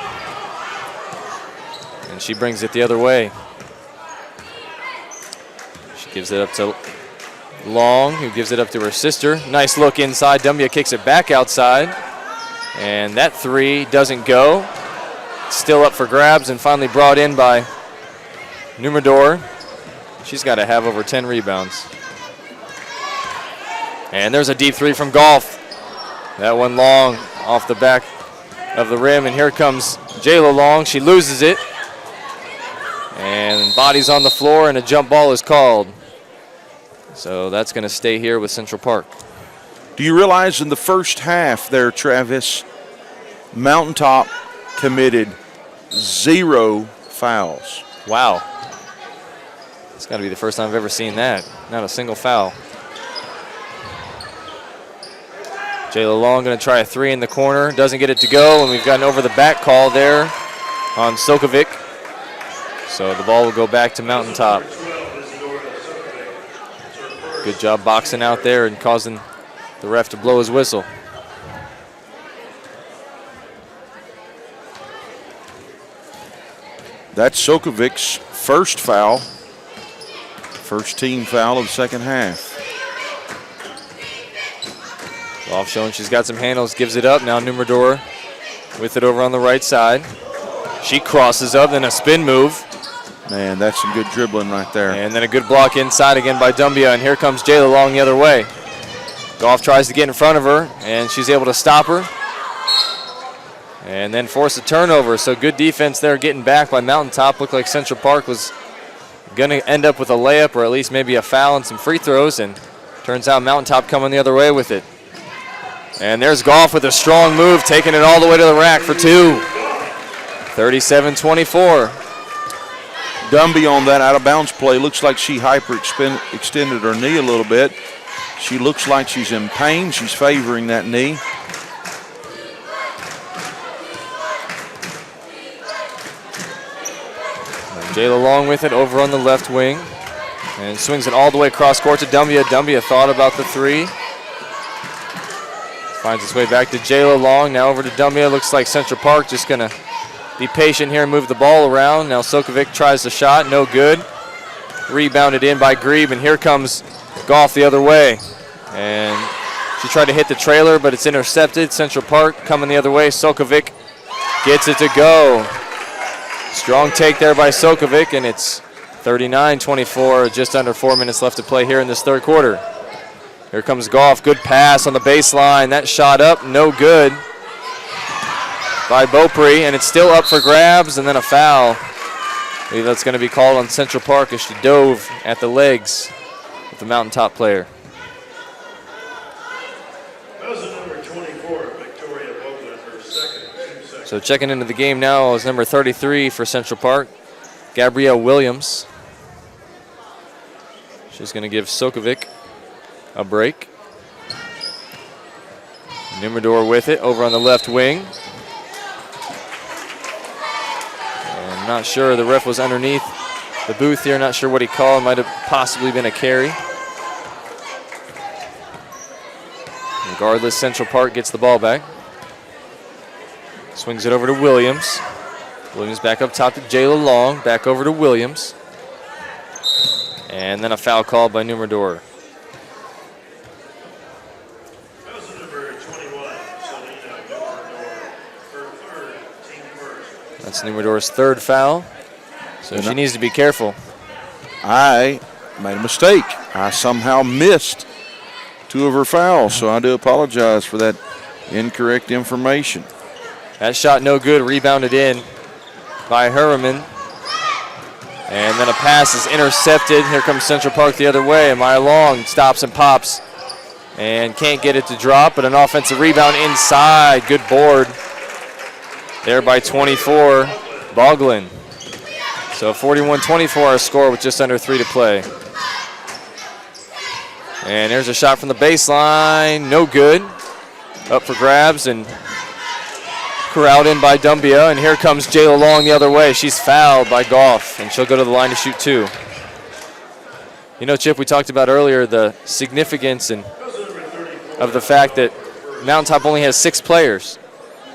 And she brings it the other way. She gives it up to Long, who gives it up to her sister. Nice look inside. Dumbia kicks it back outside. And that three doesn't go. Still up for grabs and finally brought in by Newman-Dorr. She's got to have over 10 rebounds. And there's a deep three from Goff. That one long off the back of the rim. And here comes Jayla Long. She loses it. And bodies on the floor and a jump ball is called. So that's going to stay here with Central Park. Do you realize in the first half there, Travis, Mountaintop committed 0 fouls? Wow. It's got to be the first time I've ever seen that. Not a single foul. Jayla Long going to try a three in the corner. Doesn't get it to go, and we've got an over-the-back call there on Sokovic. So the ball will go back to Mountaintop. Good job boxing out there and causing the ref to blow his whistle. That's Sokovic's first foul. First team foul of the second half. Goff showing she's got some handles, gives it up. Now Newman-Dorr with it over on the right side. She crosses up, then a spin move. Man, that's some good dribbling right there. And then a good block inside again by Dumbia, and here comes Jayla Long the other way. Goff tries to get in front of her, and she's able to stop her. And then force a turnover, so good defense there getting back by Mountaintop. Looked like Central Park was going to end up with a layup or at least maybe a foul and some free throws, and turns out Mountaintop coming the other way with it. And there's Goff with a strong move, taking it all the way to the rack for two. 37-24. Dumbia on that out-of-bounds play looks like she hyper-extended her knee a little bit. She looks like she's in pain. She's favoring that knee. Jayla Long with it over on the left wing. And swings it all the way across court to Dumbia. Dumbia thought about the three. Finds its way back to Jayla Long. Now over to Dumbia. Looks like Central Park just going to be patient here and move the ball around. Now Sokovic tries the shot. No good. Rebounded in by Grebe. And here comes Goff the other way. And she tried to hit the trailer, but it's intercepted. Central Park coming the other way. Sokovic gets it to go. Strong take there by Sokovic, and it's 39-24, just under 4 minutes left to play here in this third quarter. Here comes Goff, good pass on the baseline. That shot up, no good by Beaupre, and it's still up for grabs, and then a foul. I believe that's going to be called on Central Park as she dove at the legs of the Mountaintop player. That was number 24, Victoria Boatland, her second, 2 seconds. So checking into the game now is number 33 for Central Park, Gabrielle Williams. She's going to give Sokovic a break. Numador with it over on the left wing. I'm not sure, the ref was underneath the booth here, not sure what he called, might have possibly been a carry. Regardless, Central Park gets the ball back. Swings it over to Williams. Williams back up top to Jayla Long, back over to Williams. And then a foul called by Numador. That was number 21, Selena Numador, her third, team first. That's Numador's third foul, so she needs to be careful. I made a mistake. I somehow missed 2 of her fouls, so I do apologize for that incorrect information. That shot no good, rebounded in by Herriman. And then a pass is intercepted. Here comes Central Park the other way, and Maya Long stops and pops and can't get it to drop, but an offensive rebound inside. Good board there by 24, Boglin. So 41-24 our score with just under 3 to play. And there's a shot from the baseline, no good. Up for grabs and corralled in by Dumbia, and here comes Jayla Long the other way. She's fouled by Goff, and she'll go to the line to shoot 2. You know, Chip, we talked about earlier the significance of the fact that Mountaintop only has 6 players.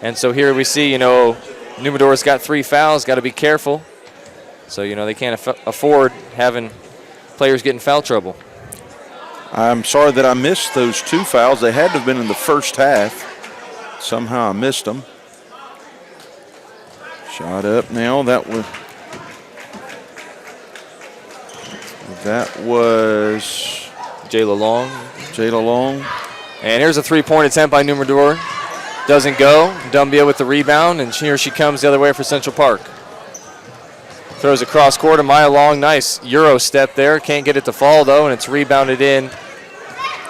And so here we see, you know, Numador's got 3 fouls, got to be careful. So, you know, they can't afford having players get in foul trouble. I'm sorry that I missed those 2 fouls. They had to have been in the first half. Somehow I missed them. Shot up now. That was Jayla Long. Jayla Long. And here's a 3-point attempt by Numador. Doesn't go. Dumbia with the rebound, and here she comes the other way for Central Park. Throws across court to Maya Long. Nice Euro step there. Can't get it to fall, though, and it's rebounded in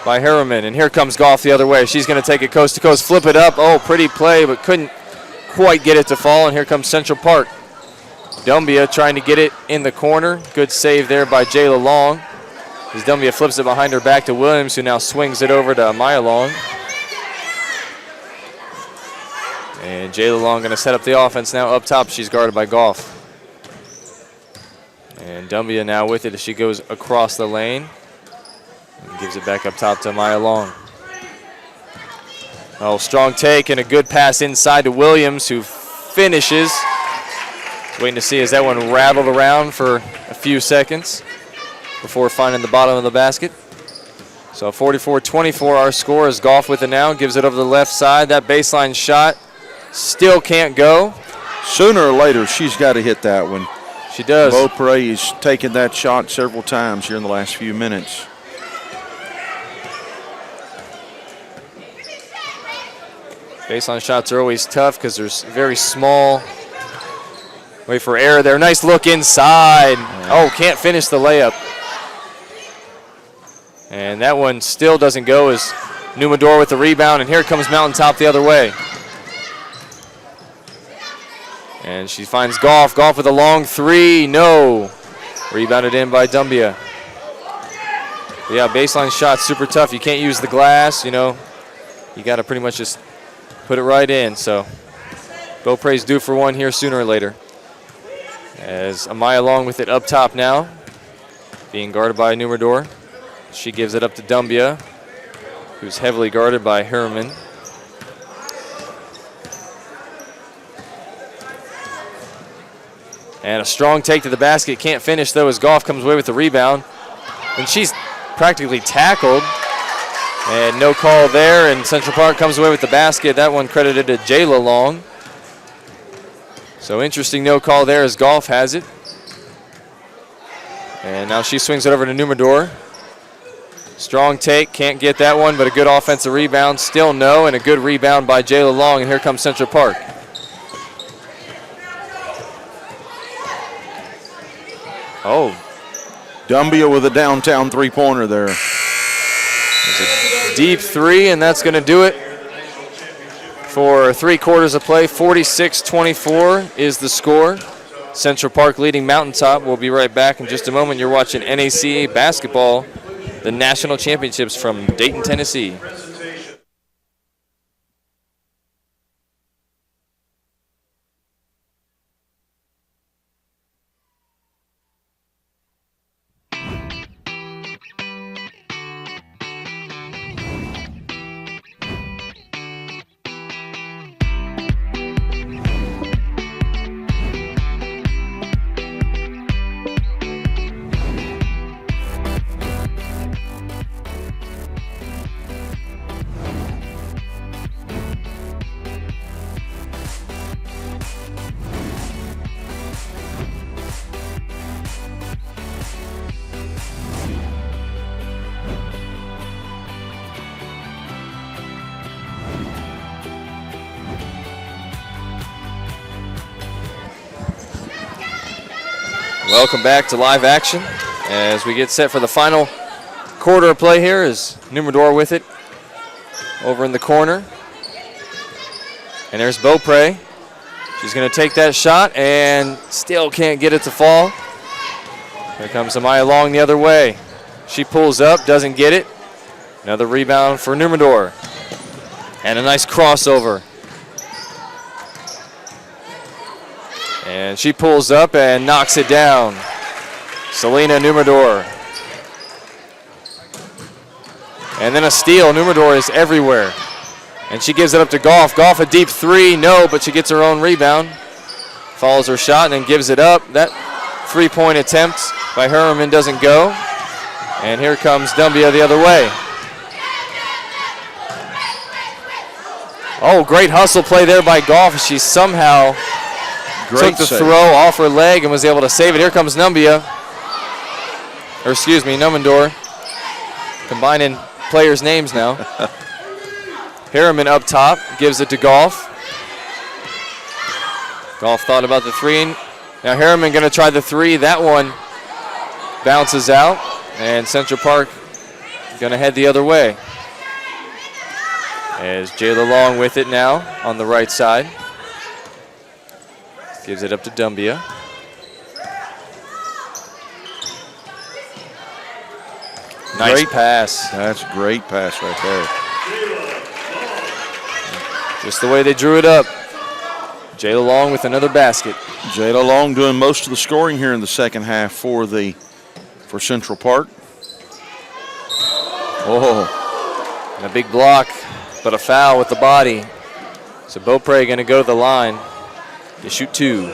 by Harriman. And here comes Goff the other way. She's going to take it coast to coast, flip it up. Oh, pretty play, but couldn't quite get it to fall, and here comes Central Park. Dumbia trying to get it in the corner. Good save there by Jayla Long. As Dumbia flips it behind her back to Williams, who now swings it over to Maya Long. And Jayla Long going to set up the offense now up top. She's guarded by Goff. And Dumbia now with it as she goes across the lane. And gives it back up top to Maya Long. Oh, strong take and a good pass inside to Williams, who finishes. Waiting to see as that one rattled around for a few seconds before finding the bottom of the basket. So 44-24 our score as Goff with it now. Gives it over the left side. That baseline shot still can't go. Sooner or later, she's got to hit that one. She does. Beaupre has taken that shot several times here in the last few minutes. Baseline shots are always tough because there's very small. Wait for error there. Nice look inside. Oh, can't finish the layup. And that one still doesn't go as Numador with the rebound, and here comes Mountaintop the other way. And she finds Goff. Goff with a long 3. No. Rebounded in by Dumbia. But yeah, baseline shots super tough. You can't use the glass, you know. You got to pretty much just put it right in. So Beaupre's due for one here sooner or later. As Amaya Long with it up top now, being guarded by Numador. She gives it up to Dumbia, who's heavily guarded by Herman. And a strong take to the basket. Can't finish, though, as Goff comes away with the rebound. And she's practically tackled. And no call there, and Central Park comes away with the basket. That one credited to Jayla Long. So interesting no call there as Golf has it. And now she swings it over to Numador. Strong take, can't get that one, but a good offensive rebound. Still no, and a good rebound by Jayla Long, and here comes Central Park. Oh. Dumbia with a downtown three-pointer there. There's a deep three, and that's going to do it for 3 quarters of play. 46-24 is the score. Central Park leading Mountaintop. We'll be right back in just a moment. You're watching NACA basketball, the national championships from Dayton, Tennessee. Welcome back to live action as we get set for the final quarter of play here. Is Numador with it over in the corner. And there's Beaupre. She's going to take that shot and still can't get it to fall. Here comes Amaya Long the other way. She pulls up, doesn't get it. Another rebound for Numador. And a nice crossover. And she pulls up and knocks it down. Selena Numador. And then a steal. Numador is everywhere. And she gives it up to Golf. Golf a deep three. No, but she gets her own rebound. Follows her shot and then gives it up. That 3-point attempt by Herman doesn't go. And here comes Dumbia the other way. Oh, great hustle play there by Golf. She somehow took the throw off her leg and was able to save it. Here comes Numador. Combining players' names now. Harriman up top, gives it to Golf. Golf thought about the three. Now Harriman going to try the three. That one bounces out, and Central Park going to head the other way. As Jayla Long with it now on the right side. Gives it up to Dumbia. Nice great pass. That's a great pass right there. Just the way they drew it up. Jayla Long with another basket. Jayla Long doing most of the scoring here in the second half for Central Park. Oh, and a big block, but a foul with the body. So Beaupre going to go to the line. They shoot 2.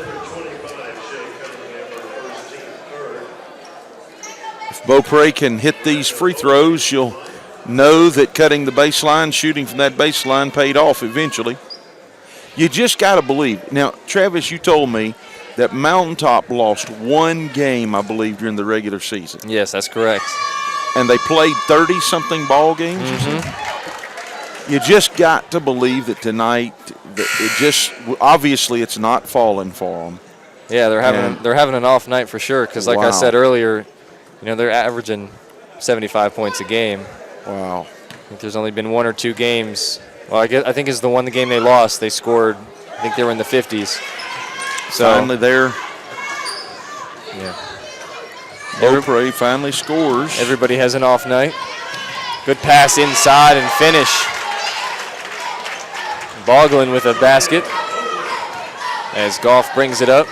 If Beaupre can hit these free throws, you'll know that cutting the baseline, shooting from that baseline paid off eventually. You just got to believe. Now, Travis, you told me that Mountaintop lost 1 game, I believe, during the regular season. Yes, that's correct. And they played 30-something ball games. You just got to believe that tonight, obviously it's not falling for them. Yeah, they're having an off night for sure. Because like I said earlier, they're averaging 75 points a game. Wow. I think there's only been 1 or 2 games. Well, I think it's the game they lost. They scored. I think they were in the 50s. So finally there. Yeah. Beaupre finally scores. Everybody has an off night. Good pass inside and finish. Boglin with a basket as Golf brings it up.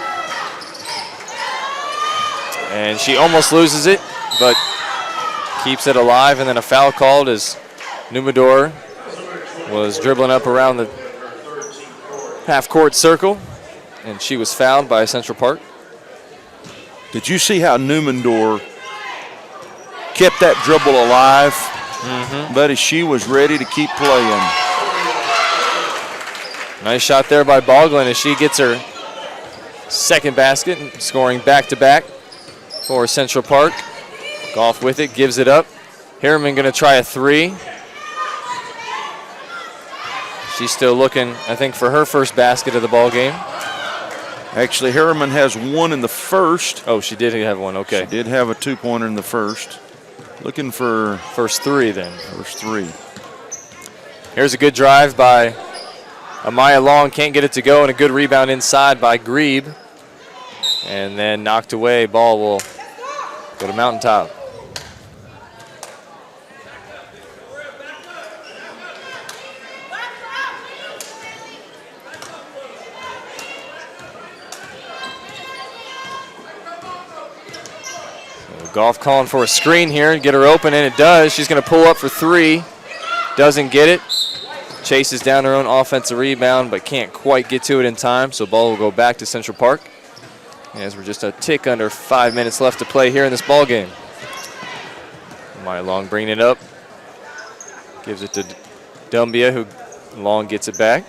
And she almost loses it, but keeps it alive. And then a foul called as Numador was dribbling up around the half-court circle, and she was fouled by Central Park. Did you see how Numador kept that dribble alive? Buddy, she was ready to keep playing. Nice shot there by Boglin as she gets her second basket, and scoring back-to-back for Central Park. Goff with it, gives it up. Harriman going to try a three. She's still looking, I think, for her first basket of the ball game. Actually, Harriman has one in the first. Oh, she did have one, okay. She did have a two-pointer in the first. Looking for first three then. First three. Here's a good drive by Amaya Long, can't get it to go, and a good rebound inside by Grebe. And then knocked away, ball will go to Mountaintop. Goff calling for a screen here and get her open, and it does. She's going to pull up for three. Doesn't get it. Chases down her own offensive rebound, but can't quite get to it in time, so ball will go back to Central Park. As we're just a tick under 5 minutes left to play here in this ball game. Maya Long bringing it up. Gives it to Dumbia, who Long gets it back.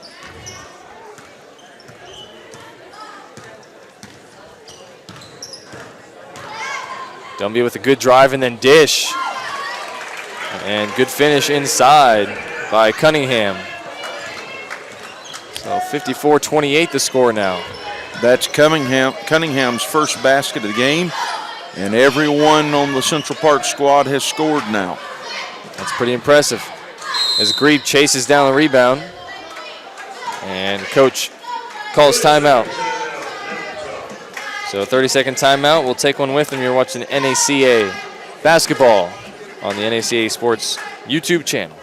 Dumbia with a good drive and then dish. And good finish inside by Cunningham. So 54-28 the score now. That's Cunningham's first basket of the game, and everyone on the Central Park squad has scored now. That's pretty impressive. As Grebe chases down the rebound, and coach calls timeout. So 30-second timeout. We'll take one with them. You're watching NACA basketball on the NACA Sports YouTube channel.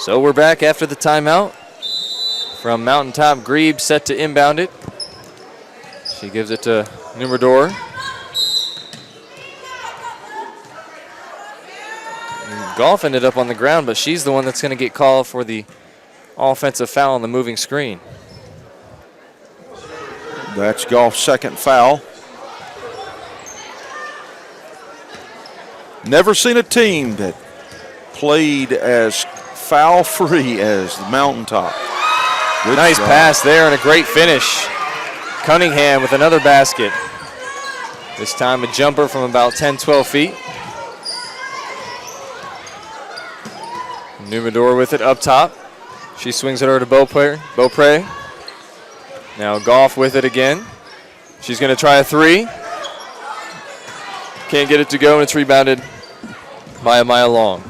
So we're back after the timeout. From Mountaintop, Grebe set to inbound it. She gives it to Numerador. Goff ended up on the ground, but she's the one that's going to get called for the offensive foul on the moving screen. That's Goff's second foul. Never seen a team that played as foul-free as the Mountaintop. Good nice job. Pass there and a great finish. Cunningham with another basket. This time a jumper from about 10-12 feet. Numerador with it up top. She swings it over to Beaupre. Now Goff with it again. She's going to try a three. Can't get it to go, and it's rebounded by Amaya Long.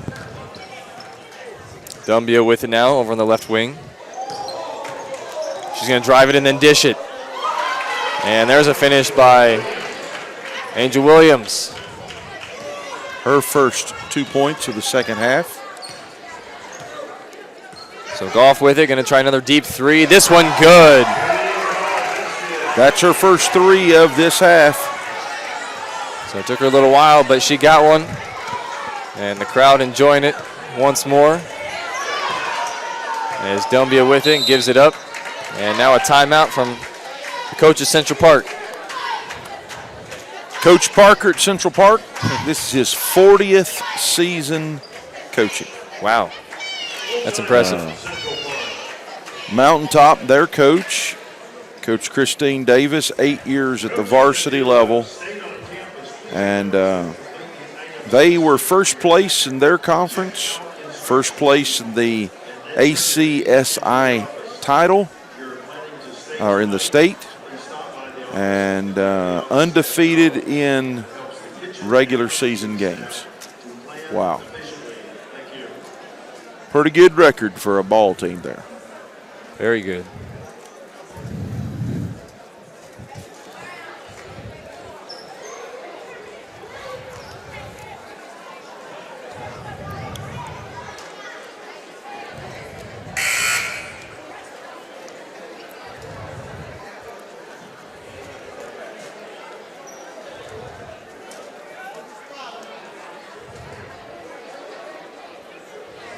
Dumbia with it now over on the left wing. She's going to drive it and then dish it. And there's a finish by Angel Williams. Her first 2 points of the second half. So Goff with it, going to try another deep three. This one good. That's her first three of this half. So it took her a little while, but she got one. And the crowd enjoying it once more. As Dumbia with it and gives it up. And now a timeout from the coach of Central Park. Coach Parker at Central Park, this is his 40th season coaching. Wow, that's impressive. Mountaintop, their coach, Coach Christine Davis, 8 years at the varsity level. And they were first place in their conference, first place in the ACSI title, or in the state, and undefeated in regular season games. Wow. Pretty good record for a ball team there. Very good.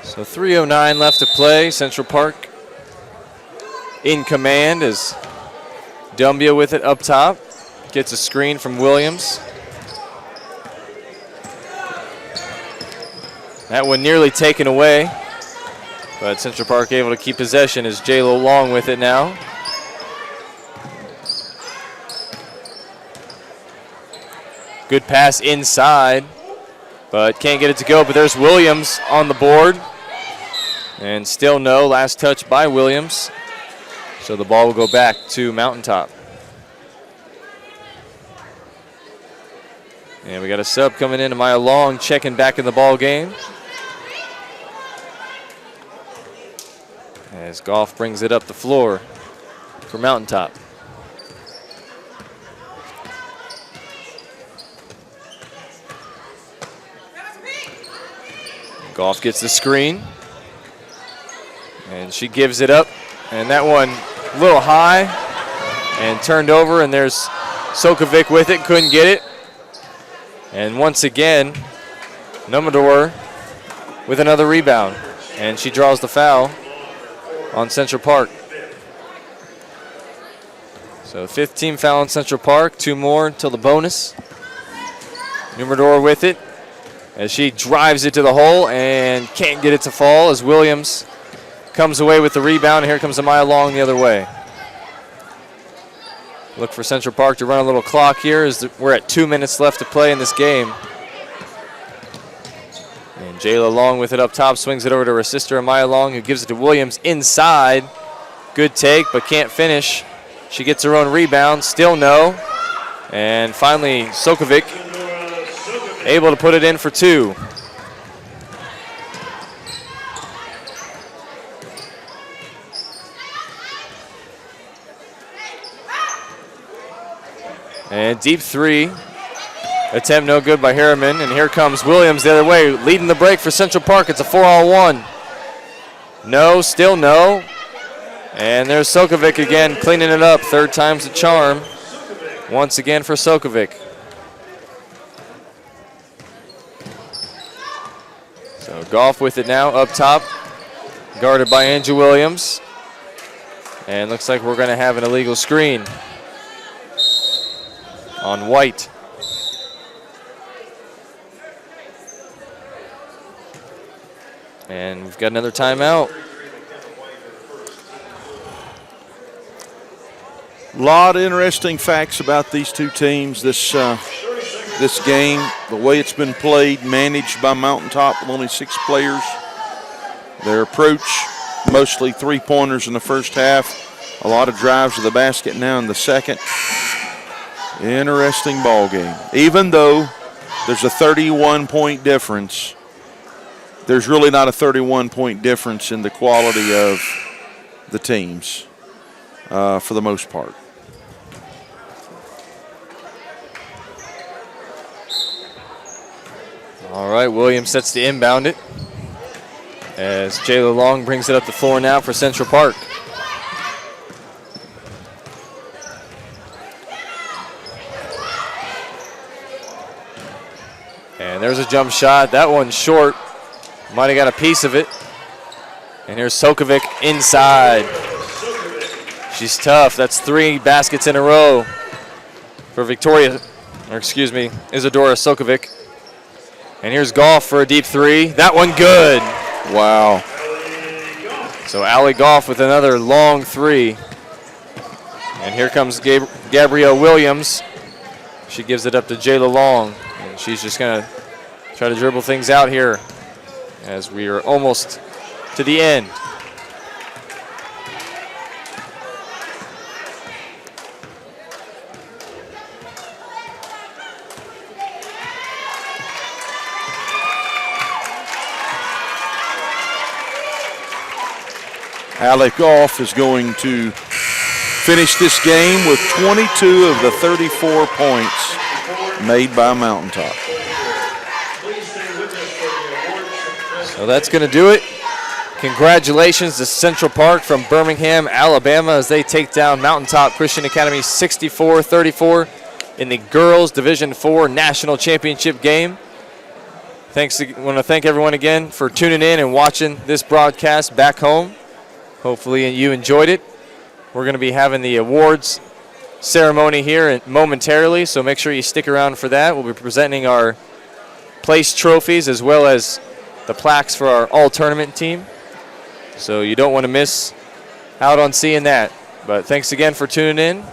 So 3:09 left to play. Central Park in command as Dumbia with it up top. Gets a screen from Williams. That one nearly taken away, but Central Park able to keep possession as J-Lo Long with it now. Good pass inside, but can't get it to go, but there's Williams on the board. And still no, last touch by Williams. So the ball will go back to Mountaintop. And we got a sub coming in, Maya Long checking back in the ball game. As Goff brings it up the floor for Mountaintop. Goff gets the screen. And she gives it up. And that one a little high and turned over. And there's Sokovic with it, couldn't get it. And once again, Numador with another rebound. And she draws the foul on Central Park. So 5th team foul on Central Park, 2 more until the bonus. Numador with it as she drives it to the hole and can't get it to fall as Williams comes away with the rebound. And here comes Amaya Long the other way. Look for Central Park to run a little clock here as we're at 2 minutes left to play in this game. And Jayla Long with it up top, swings it over to her sister Amaya Long, who gives it to Williams inside. Good take, but can't finish. She gets her own rebound, still no. And finally, Sokovic able to put it in for 2. And deep 3. Attempt no good by Harriman. And here comes Williams the other way, leading the break for Central Park. It's a 4-on-1. No, still no. And there's Sokovic again, cleaning it up. 3rd time's the charm. Once again for Sokovic. So Goff with it now, up top. Guarded by Andrew Williams. And looks like we're going to have an illegal screen on White. And we've got another timeout. A lot of interesting facts about these two teams. This game, the way it's been played, managed by Mountaintop with only 6 players. Their approach, mostly 3-pointers in the first half. A lot of drives to the basket now in the second. Interesting ball game. Even though there's a 31-point difference, there's really not a 31-point difference in the quality of the teams for the most part. All right, Williams sets to inbound it as Jayla Long brings it up the floor now for Central Park. And there's a jump shot. That one's short. Might have got a piece of it. And here's Sokovic inside. She's tough. That's 3 baskets in a row for Isadora Sokovic. And here's Goff for a deep 3. That one good. Wow. So Allie Goff with another long 3. And here comes Gabrielle Williams. She gives it up to Jayla Long. And she's just going to try to dribble things out here as we are almost to the end. Alec Goff is going to finish this game with 22 of the 34 points made by Mountaintop. So that's going to do it. Congratulations to Central Park from Birmingham, Alabama, as they take down Mountaintop Christian Academy 64-34 in the Girls Division IV National Championship game. I want to thank everyone again for tuning in and watching this broadcast back home. Hopefully you enjoyed it. We're going to be having the awards ceremony here momentarily, so make sure you stick around for that. We'll be presenting our place trophies as well as the plaques for our all-tournament team. So you don't want to miss out on seeing that. But thanks again for tuning in,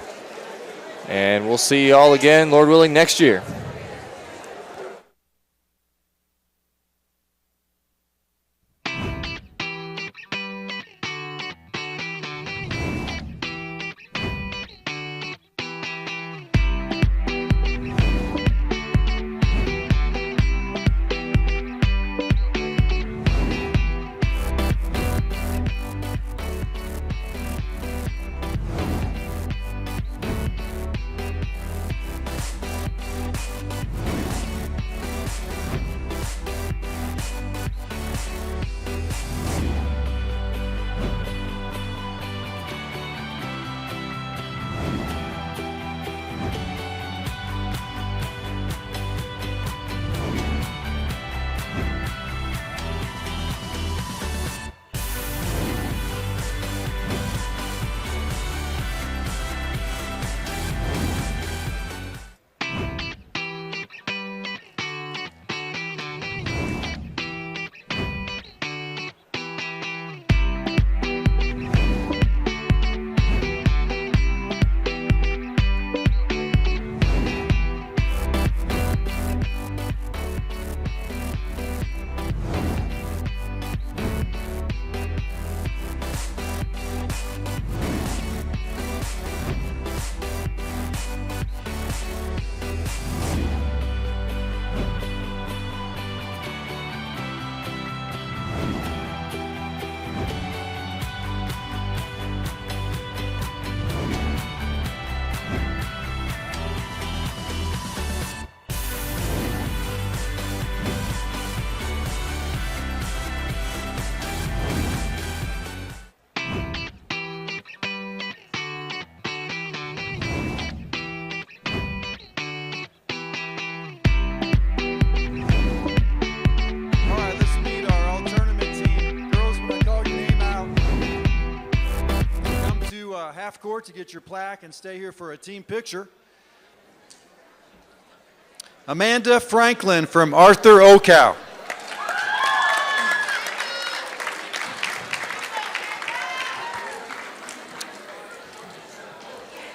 and we'll see you all again, Lord willing, next year. Half court to get your plaque and stay here for a team picture. Amanda Franklin from Arthur Ocow.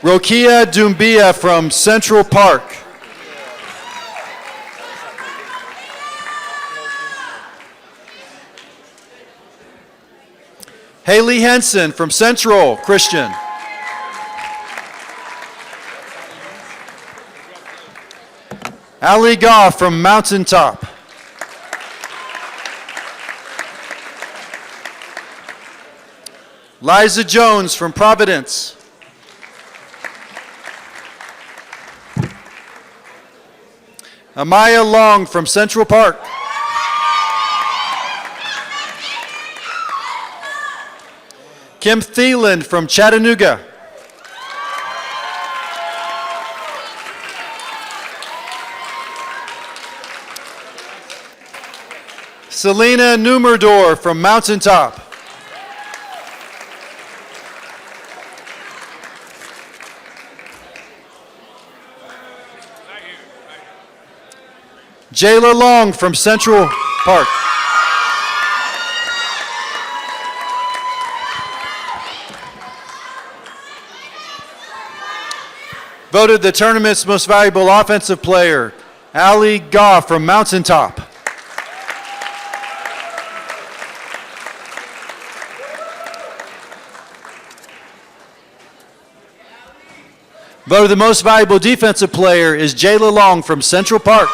Rokia Dumbia from Central Park. Haley Henson from Central Christian. Ali Goff from Mountaintop. Liza Jones from Providence. Amaya Long from Central Park. Kim Thielen from Chattanooga. Selena Numerdor from Mountaintop. Jayla Long from Central Park. Voted the tournament's most valuable offensive player, Ali Goff from Mountaintop. Voted the most valuable defensive player is Jayla Long from Central Park.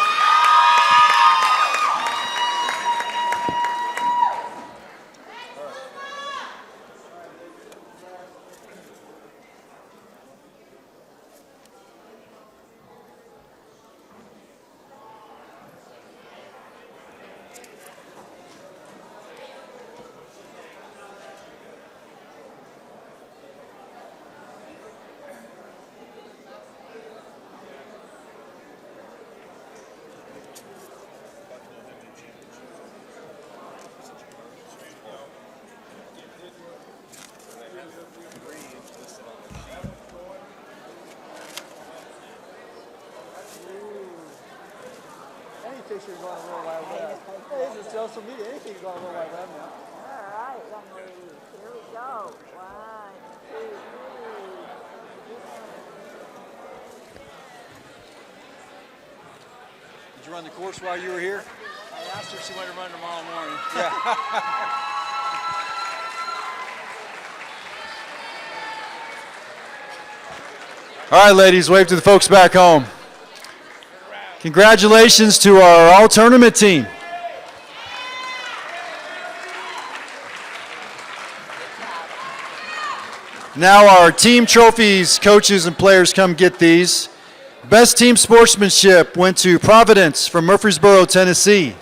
wish we were going a little Wild West. Hey, this is social media. Anything is going a little Wild West now. All right, young ladies. Here we go. 1, 2, 3. Did you run the course while you were here? I asked her if she wanted to run tomorrow morning. Yeah. All right, ladies, wave to the folks back home. Congratulations to our all-tournament team. Now our team trophies, coaches and players, come get these. Best team sportsmanship went to Providence from Murfreesboro, Tennessee.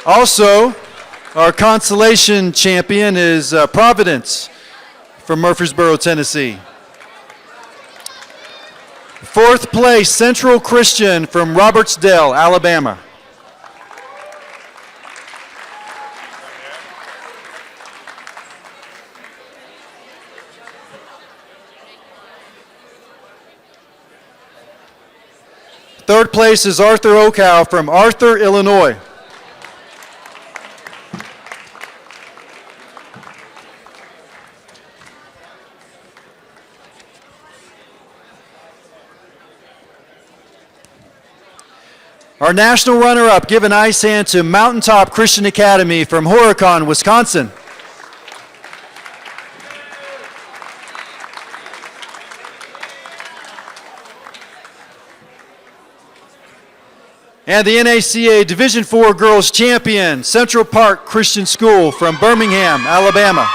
Also, our consolation champion is Providence from Murfreesboro, Tennessee. 4th place, Central Christian from Robertsdale, Alabama. Third place is Arthur Okow from Arthur, Illinois. Our national runner-up, give an ice hand to Mountaintop Christian Academy from Horicon, Wisconsin. And the NACA Division IV Girls Champion, Central Park Christian School from Birmingham, Alabama.